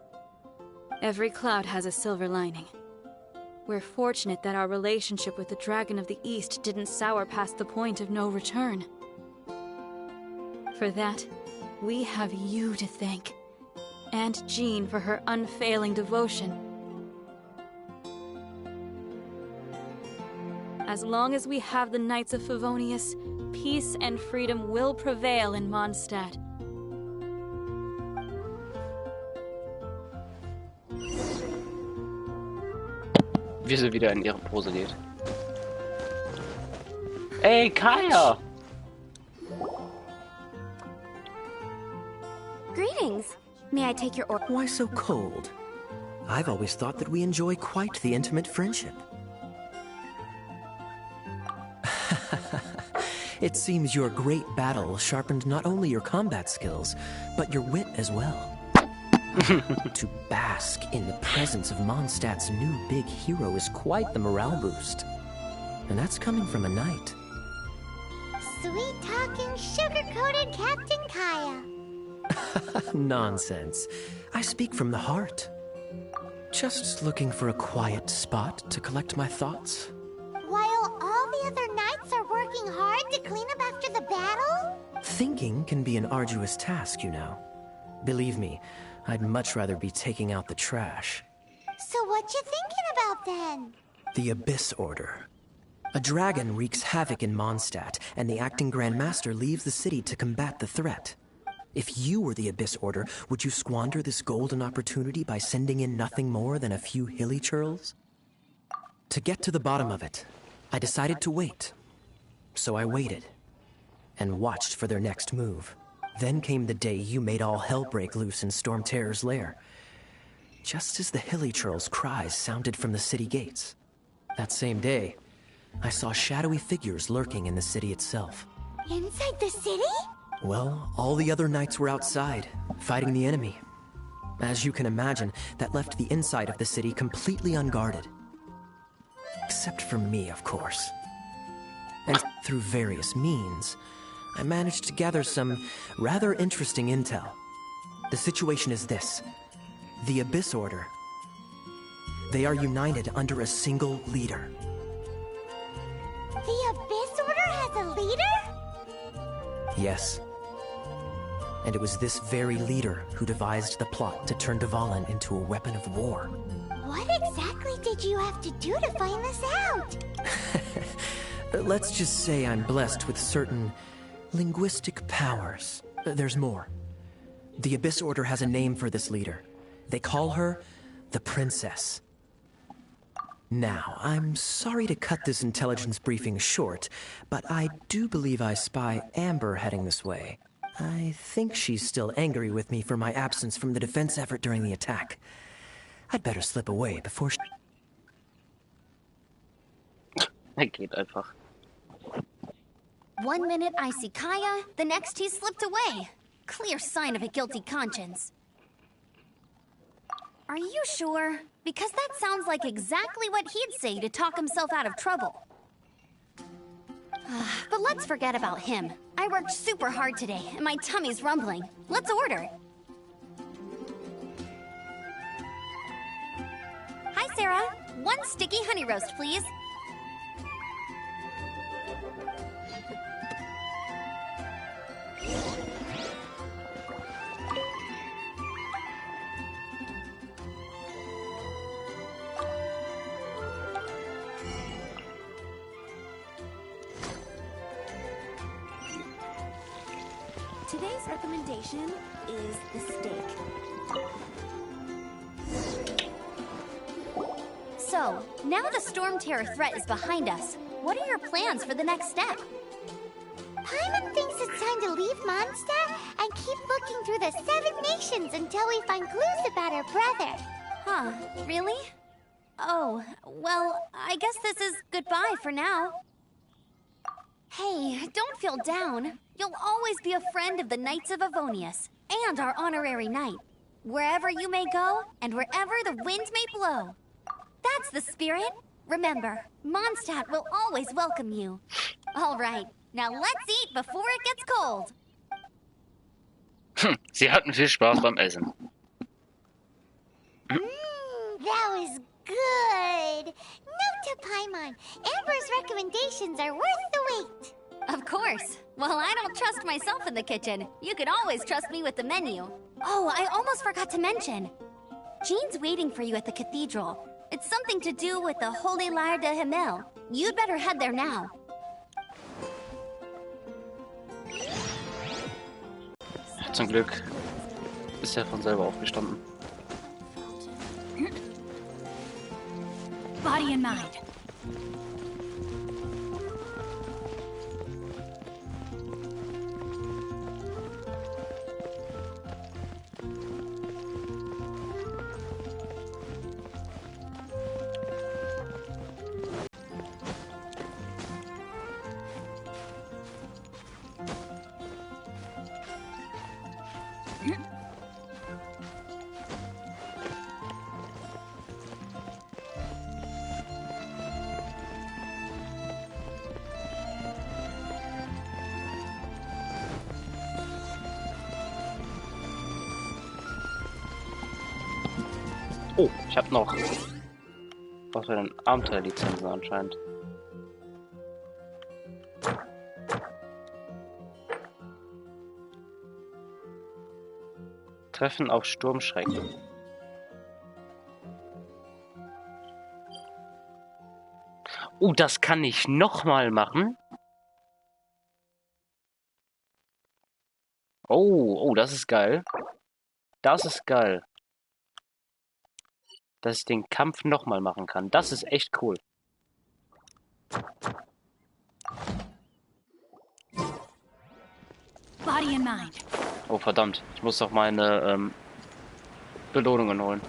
Every cloud has a silver lining. We're fortunate that our relationship with the Dragon of the East didn't sour past the point of no return. For that, we have you to thank. And Jean for her unfailing devotion. As long as we have the Knights of Favonius, peace and freedom will prevail in Mondstadt. Wie sie wieder in ihre Pose geht. Ey, Kaya! Greetings. May I take your order? Why so cold? I've always thought that we enjoy quite the intimate friendship. It seems your great battle sharpened not only your combat skills, but your wit as well. To bask in the presence of Mondstadt's new big hero is quite the morale boost. And that's coming from a knight. Sweet-talking, sugar-coated Captain Kaya. Nonsense. I speak from the heart. Just looking for a quiet spot to collect my thoughts. While all the other knights are working hard to clean up after the battle? Thinking can be an arduous task, you know. Believe me, I'd much rather be taking out the trash. So what you thinking about then? The Abyss Order. A dragon wreaks havoc in Mondstadt, and the acting Grand Master leaves the city to combat the threat. If you were the Abyss Order, would you squander this golden opportunity by sending in nothing more than a few hilly churls? To get to the bottom of it, I decided to wait. So I waited, and watched for their next move. Then came the day you made all hell break loose in Storm Terror's lair. Just as the hilly churls' cries sounded from the city gates. That same day, I saw shadowy figures lurking in the city itself. Inside the city? Well, all the other knights were outside, fighting the enemy. As you can imagine, that left the inside of the city completely unguarded. Except for me, of course. And through various means, I managed to gather some rather interesting intel. The situation is this. The Abyss Order. They are united under a single leader. The Abyss Order has a leader? Yes. And it was this very leader who devised the plot to turn Dvalin into a weapon of war. What exactly did you have to do to find this out? Let's just say I'm blessed with certain linguistic powers. There's more. The Abyss Order has a name for this leader. They call her the Princess. Now, I'm sorry to cut this intelligence briefing short, but I do believe I spy Amber heading this way. I think she's still angry with me for my absence from the defense effort during the attack. I'd better slip away before she... Er geht einfach. 1 minute I see Kaya, the next he slipped away. Clear sign of a guilty conscience. Are you sure? Because that sounds like exactly what he'd say to talk himself out of trouble. But let's forget about him. I worked super hard today, and my tummy's rumbling. Let's order. Hi, Sarah. 1 sticky honey roast, please. Today's recommendation is the steak. So, now the Storm Terror threat is behind us. What are your plans for the next step? Paimon thinks it's time to leave Mondstadt and keep looking through the 7 nations until we find clues about her brother. Huh, really? Oh, well, I guess this is goodbye for now. Hey, don't feel down. You'll always be a friend of the Knights of Avonius, and our honorary knight. Wherever you may go, and wherever the wind may blow. That's the spirit. Remember, Mondstadt will always welcome you. All right, now let's eat before it gets cold. Sie hatten viel Spaß beim Essen. That was good. Note to Paimon, Amber's recommendations are worth the wait. Of course. Well, I don't trust myself in the kitchen. You can always trust me with the menu. Oh, I almost forgot to mention. Jean's waiting for you at the cathedral. It's something to do with the Holy Lyre de Himmel. You'd better head there now. Zum Glück ist er von selber aufgestanden. Body and mind. Oh, ich habe noch was für den Abenteuerlizenzen anscheinend. Treffen auf Sturmschrecken. Oh, das kann ich nochmal machen. Oh, das ist geil. Das ist geil. Dass ich den Kampf nochmal machen kann. Das ist echt cool. Body and mind. Oh, verdammt. Ich muss doch meine Belohnungen holen.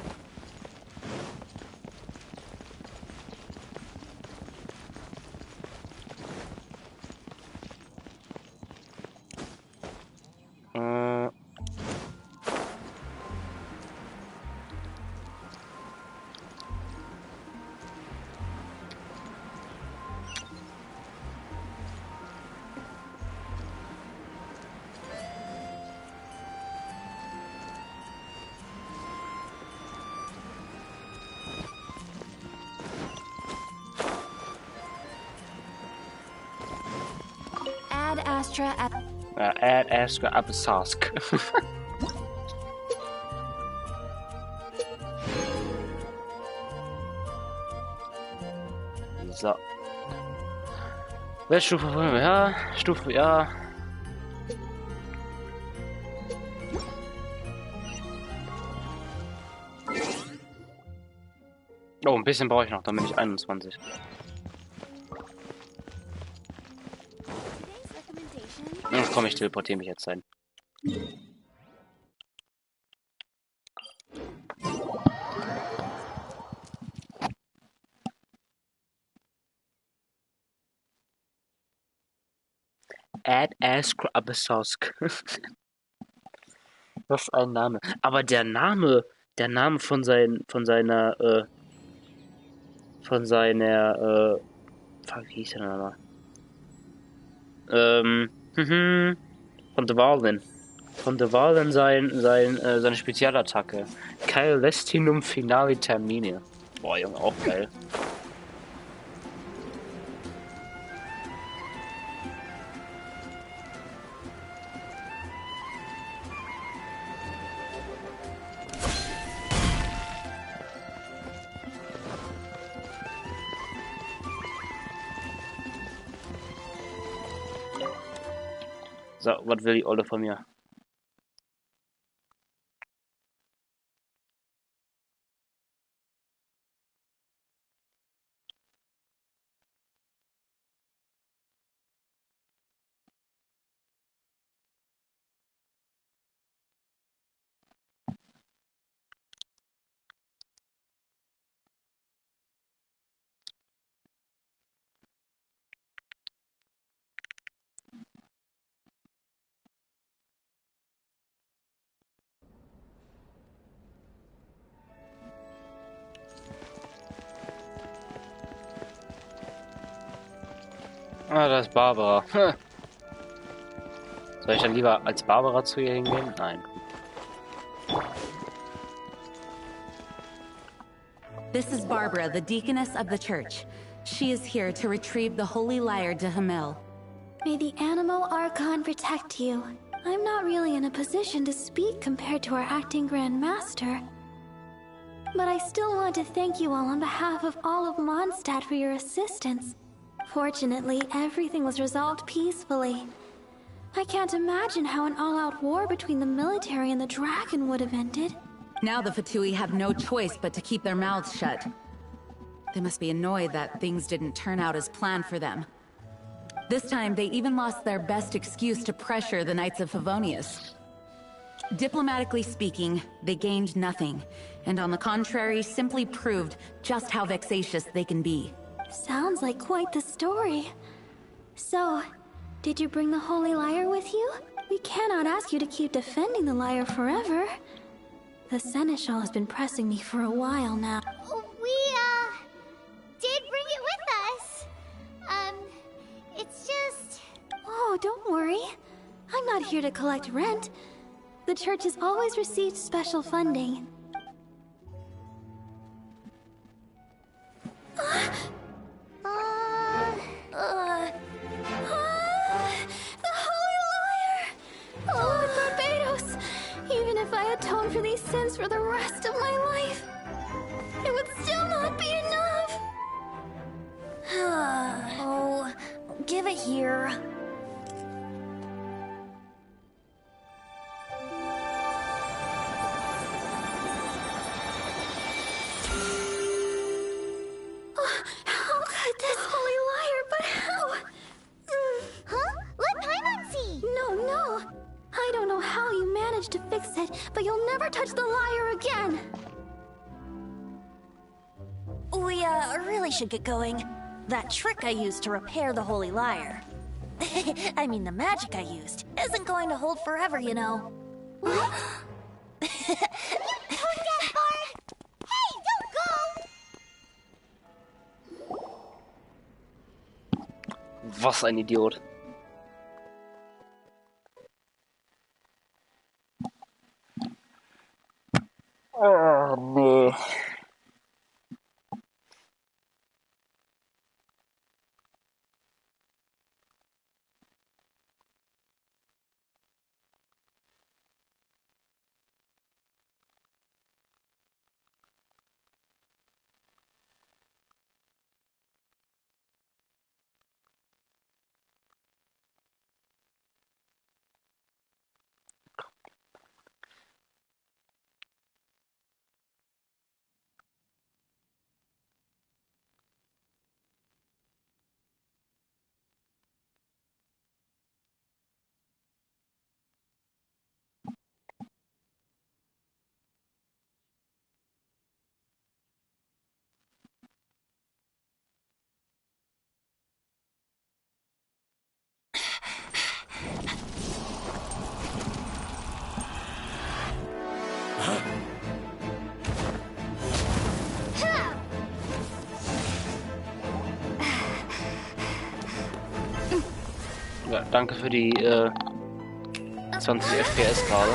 Add Astra at... Add Astra Abasask. So. Welche Stufe wollen wir? Ja, Stufe ja. Oh, ein bisschen brauche ich noch, dann bin ich 21. Ach komm, ich teleportiere mich jetzt ein. Ad-Ass Krabasosk. Was ein Name. Aber der Name von seiner, fuck, wie hieß der nochmal? Von Dvalin. Von Dvalin seine Spezialattacke. Caelestinum Finale Termine. Boah, Junge, auch geil. So, was will die Olle von mir? Ah, das ist Barbara. Soll ich dann lieber als Barbara zu ihr hingehen? Nein. This is Barbara, the deaconess of the church. She is here to retrieve the holy lyre de Hamil. May the Animo Archon protect you. I'm not really in a position to speak compared to our acting Grand Master. But I still want to thank you all on behalf of all of Mondstadt for your assistance. Fortunately, everything was resolved peacefully. I can't imagine how an all-out war between the military and the dragon would have ended. Now the Fatui have no choice but to keep their mouths shut. They must be annoyed that things didn't turn out as planned for them. This time, they even lost their best excuse to pressure the Knights of Favonius. Diplomatically speaking, they gained nothing, and on the contrary, simply proved just how vexatious they can be. Sounds like quite the story. So, did you bring the Holy Lyre with you? We cannot ask you to keep defending the lyre forever. The Seneschal has been pressing me for a while now. We, did bring it with us. It's just... Oh, don't worry. I'm not here to collect rent. The church has always received special funding. The Holy Lyre! Oh, Barbados! Even if I atone for these sins for the rest of my life, it would still not be enough! Oh, give it here. How could this Holy Lyre, but how? Huh? Let Paimon see! No. I don't know how you managed to fix it, but you'll never touch the lyre again! We, really should get going. That trick I used to repair the Holy Lyre. I mean, the magic I used isn't going to hold forever, you know. What? Tone deaf, Bard! Hey, don't go! Was ein Idiot. Oh, nee. Danke für die 20 FPS gerade.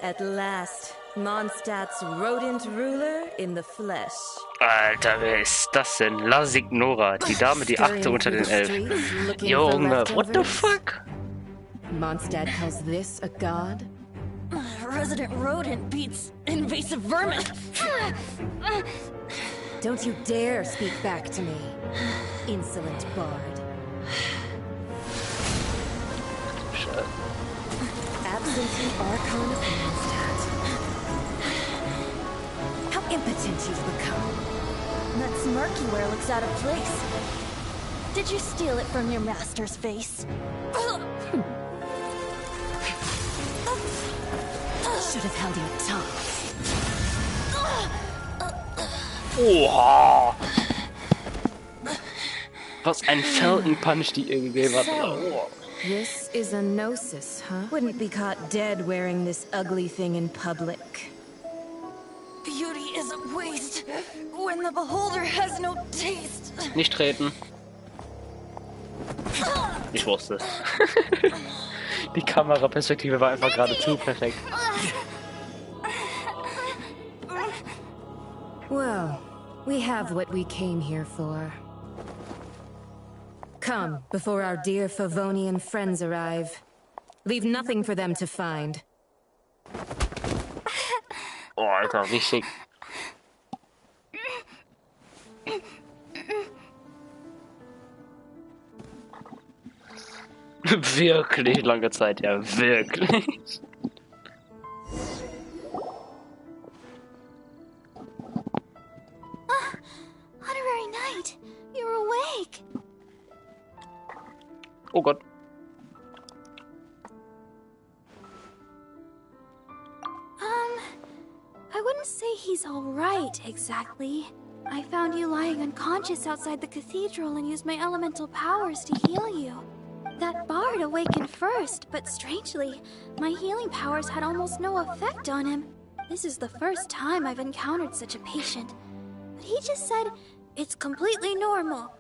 At last, Mondstadt's rodent ruler in the flesh. Alter, wer ist das denn? La Signora, die Dame, die 8. unter den 11. Junge, what the fuck? Mondstadt calls this a god? Resident rodent beats invasive vermin. Don't you dare speak back to me, insolent bard. Absentee Archon of Mondstadt. How impotent you've become. That smirk you wear looks out of place. Did you steal it from your master's face? Should have held your tongue. Oha! Was ein Falcon Punch die ihr gegeben hat. Oh. This is a gnosis, huh? Wouldn't be caught dead wearing this ugly thing in public. Beauty is a waste when the beholder has no taste. Nicht treten. Ich wusste es. Die Kameraperspektive war einfach gerade zu perfekt. Well, we have what we came here for. Come, before our dear Favonian friends arrive. Leave nothing for them to find. Oh, Alter, richtig. Wirklich lange Zeit, ja, wirklich. Honorary Knight, you're awake. Oh Gott. I wouldn't say he's all right, exactly. I found you lying unconscious outside the cathedral and used my elemental powers to heal you. That bard awakened first, but strangely, my healing powers had almost no effect on him. This is the first time I've encountered such a patient. But he just said, it's completely normal,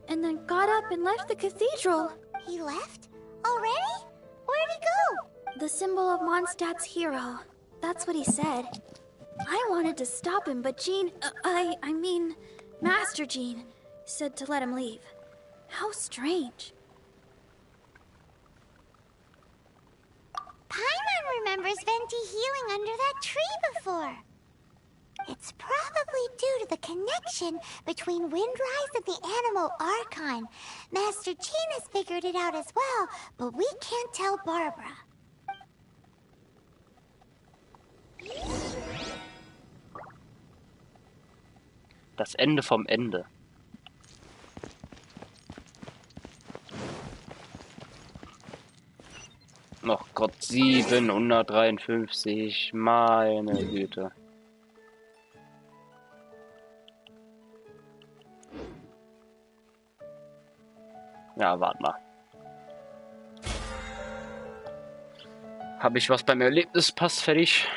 and then got up and left the cathedral. He left? Already? Where'd he go? The symbol of Mondstadt's hero. That's what he said. I wanted to stop him, but Jean, I mean, Master Jean, said to let him leave. How strange. Paimon remembers Venti healing under that tree before. It's probably due to the connection between Windrise and the Animal Archon. Master Jean has figured it out as well, but we can't tell Barbara. Das Ende vom Ende. Ach Gott, 753, meine Güte. Ja, warte mal. Habe ich was beim Erlebnispass fertig?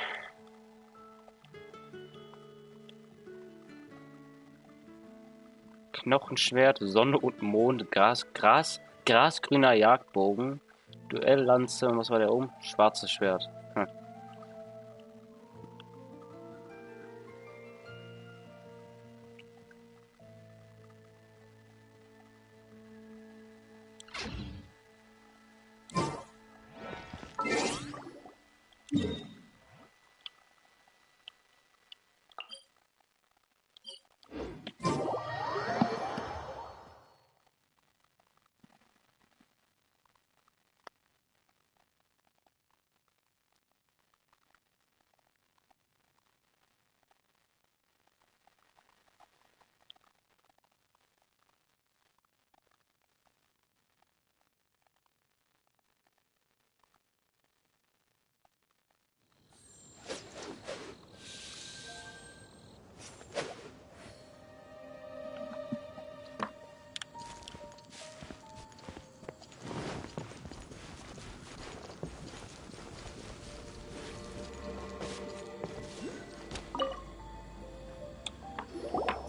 Knochenschwert, Sonne und Mond, grasgrüner Jagdbogen, Duelllanze, und was war der oben? Schwarzes Schwert.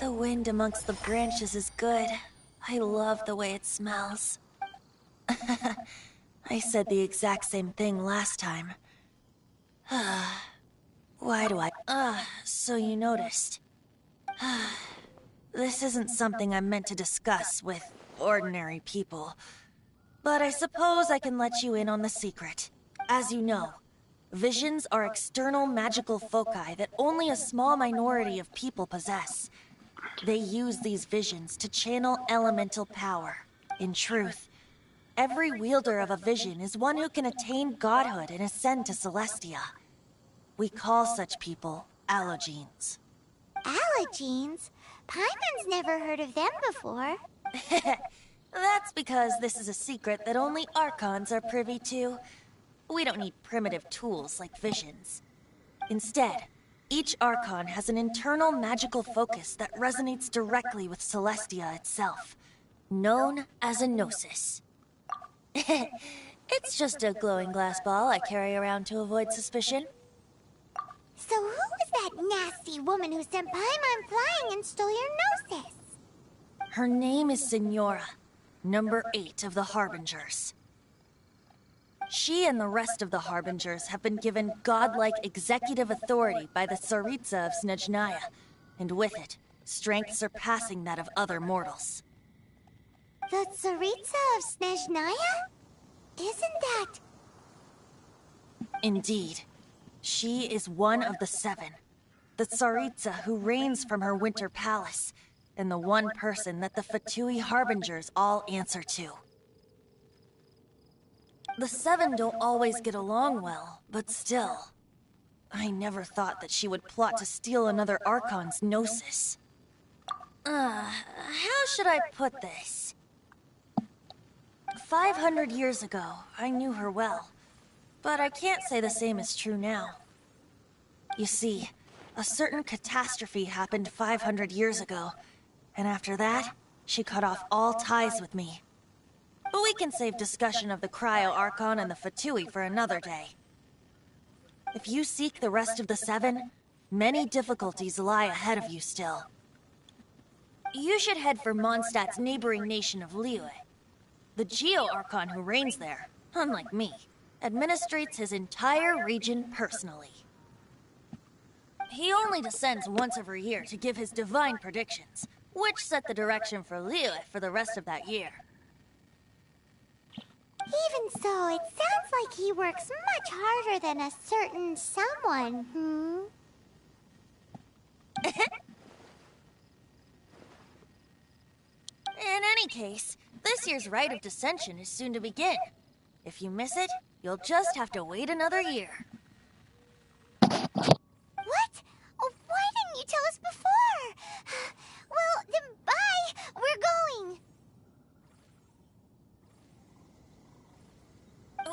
The wind amongst the branches is good. I love the way it smells. I said the exact same thing last time. Why do I... so you noticed. This isn't something I'm meant to discuss with ordinary people. But I suppose I can let you in on the secret. As you know, visions are external magical foci that only a small minority of people possess. They use these visions to channel elemental power. In truth, every wielder of a vision is one who can attain godhood and ascend to Celestia. We call such people allogenes. Allogenes? Paimon's never heard of them before. That's because this is a secret that only Archons are privy to. We don't need primitive tools like visions. Instead, each Archon has an internal magical focus that resonates directly with Celestia itself, known as a gnosis. It's just a glowing glass ball I carry around to avoid suspicion. So who was that nasty woman who sent Paimon flying and stole your gnosis? Her name is Signora, number 8 of the Harbingers. She and the rest of the Harbingers have been given godlike executive authority by the Tsaritsa of Snezhnaya, and with it, strength surpassing that of other mortals. The Tsaritsa of Snezhnaya? Isn't that... Indeed. She is one of the 7, the Tsaritsa who reigns from her winter palace, and the one person that the Fatui Harbingers all answer to. The 7 don't always get along well, but still. I never thought that she would plot to steal another Archon's gnosis. How should I put this? 500 years ago, I knew her well. But I can't say the same is true now. You see, a certain catastrophe happened 500 years ago, and after that, she cut off all ties with me. But we can save discussion of the Cryo Archon and the Fatui for another day. If you seek the rest of the 7, many difficulties lie ahead of you still. You should head for Mondstadt's neighboring nation of Liyue. The Geo Archon who reigns there, unlike me, administrates his entire region personally. He only descends once every year to give his divine predictions, which set the direction for Liyue for the rest of that year. Even so, it sounds like he works much harder than a certain someone, In any case, this year's Rite of Descension is soon to begin. If you miss it, you'll just have to wait another year. What? Oh, why didn't you tell us before? Well, then bye! We're going!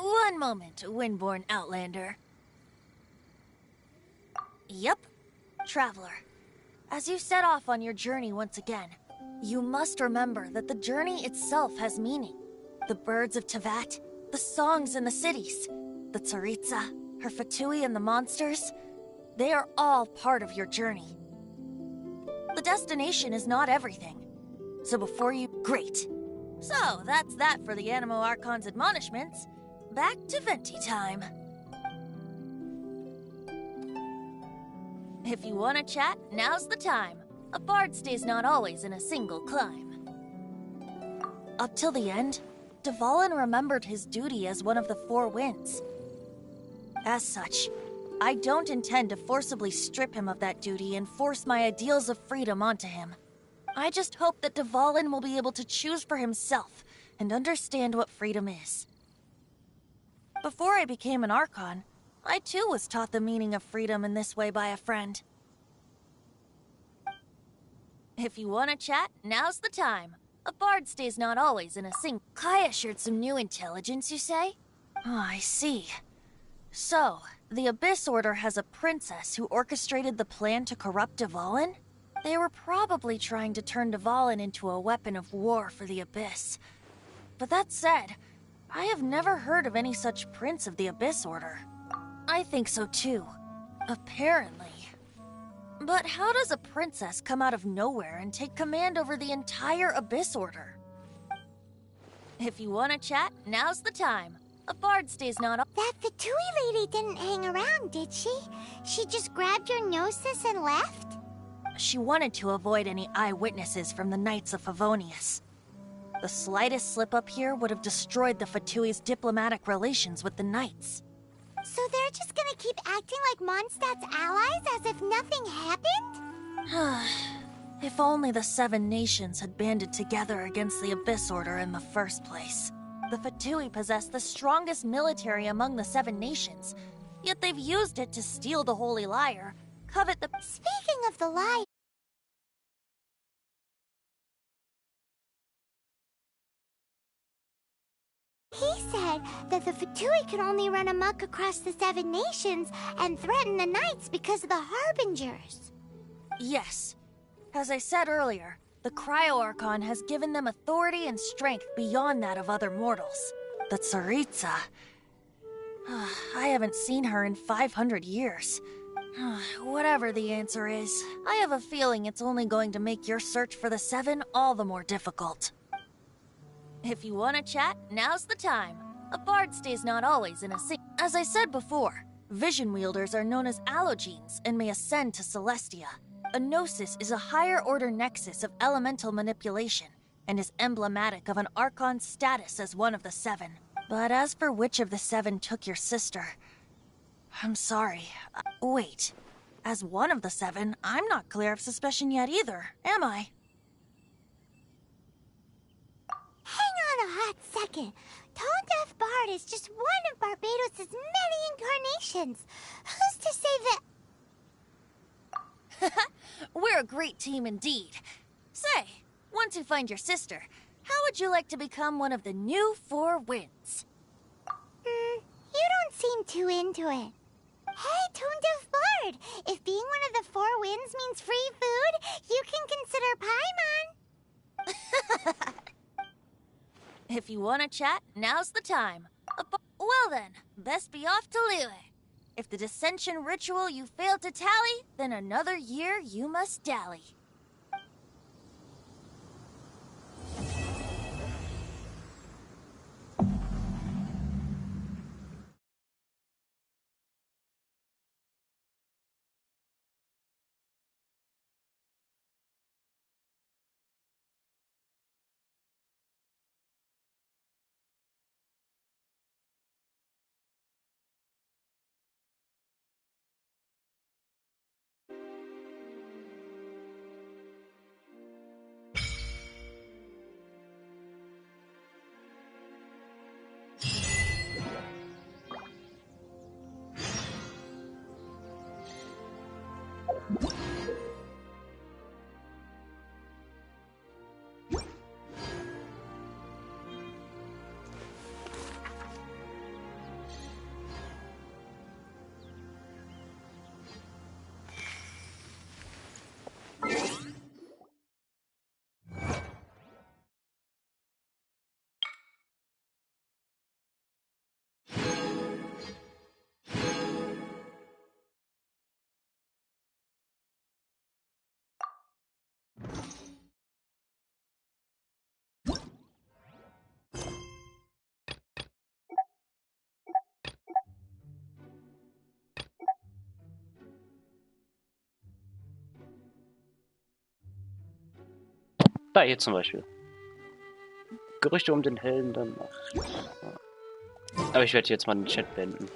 One moment, Windborn Outlander. Yep, Traveler. As you set off on your journey once again, you must remember that the journey itself has meaning. The birds of Tevat, the songs in the cities, the Tsaritsa, her Fatui and the monsters, they are all part of your journey. The destination is not everything. So before you... Great. So, that's that for the Animo Archon's admonishments. Back to Venti time. If you want to chat, now's the time. A bard stays not always in a single climb. Up till the end, Dvalin remembered his duty as one of the 4 winds. As such, I don't intend to forcibly strip him of that duty and force my ideals of freedom onto him. I just hope that Dvalin will be able to choose for himself and understand what freedom is. Before I became an Archon, I too was taught the meaning of freedom in this way by a friend. If you want to chat, now's the time. A bard stays not always in a sing. Kaya shared some new intelligence, you say? Oh, I see. So, the Abyss Order has a princess who orchestrated the plan to corrupt Dvalin? They were probably trying to turn Dvalin into a weapon of war for the Abyss. But that said, I have never heard of any such prince of the Abyss Order. I think so too. Apparently. But how does a princess come out of nowhere and take command over the entire Abyss Order? If you want to chat, now's the time. A bard stays not up. That Fatui lady didn't hang around, did she? She just grabbed your gnosis and left? She wanted to avoid any eyewitnesses from the Knights of Favonius. The slightest slip-up here would have destroyed the Fatui's diplomatic relations with the Knights. So they're just gonna keep acting like Mondstadt's allies as if nothing happened? If only the Seven Nations had banded together against the Abyss Order in the first place. The Fatui possess the strongest military among the Seven Nations, yet they've used it to steal the Holy Lyre, covet the— Speaking of the Lyre... He said that the Fatui could only run amok across the Seven Nations and threaten the Knights because of the Harbingers. Yes. As I said earlier, the Cryo-Archon has given them authority and strength beyond that of other mortals. The Tsaritsa... I haven't seen her in 500 years. Whatever the answer is, I have a feeling it's only going to make your search for the Seven all the more difficult. If you want to chat, now's the time. A bard stays not always in a scene. As I said before, vision wielders are known as allogenes and may ascend to Celestia. A gnosis is a higher-order nexus of elemental manipulation and is emblematic of an Archon's status as one of the Seven. But as for which of the Seven took your sister, I'm sorry. Wait. As one of the Seven, I'm not clear of suspicion yet either, am I? Hang on a hot second. Tone Deaf Bard is just one of Barbados' many incarnations. Who's to say that... We're a great team indeed. Say, once you find your sister, how would you like to become one of the new Four Winds? You don't seem too into it. Hey, Tone Deaf Bard, if being one of the Four Winds means free food, you can consider Paimon. If you want to chat, now's the time. Well then, best be off to Liyue. If the dissension ritual you failed to tally, then another year you must dally. Da, hier zum Beispiel. Gerüchte um den Helden der Nacht. Aber ich werde jetzt mal den Chat beenden.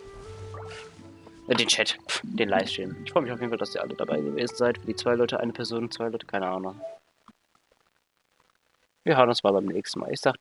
Den Livestream. Ich freue mich auf jeden Fall, dass ihr alle dabei gewesen seid. Für die 2 Leute, eine Person, 2 Leute, keine Ahnung. Wir hören uns mal beim nächsten Mal. Ich sag tschüss.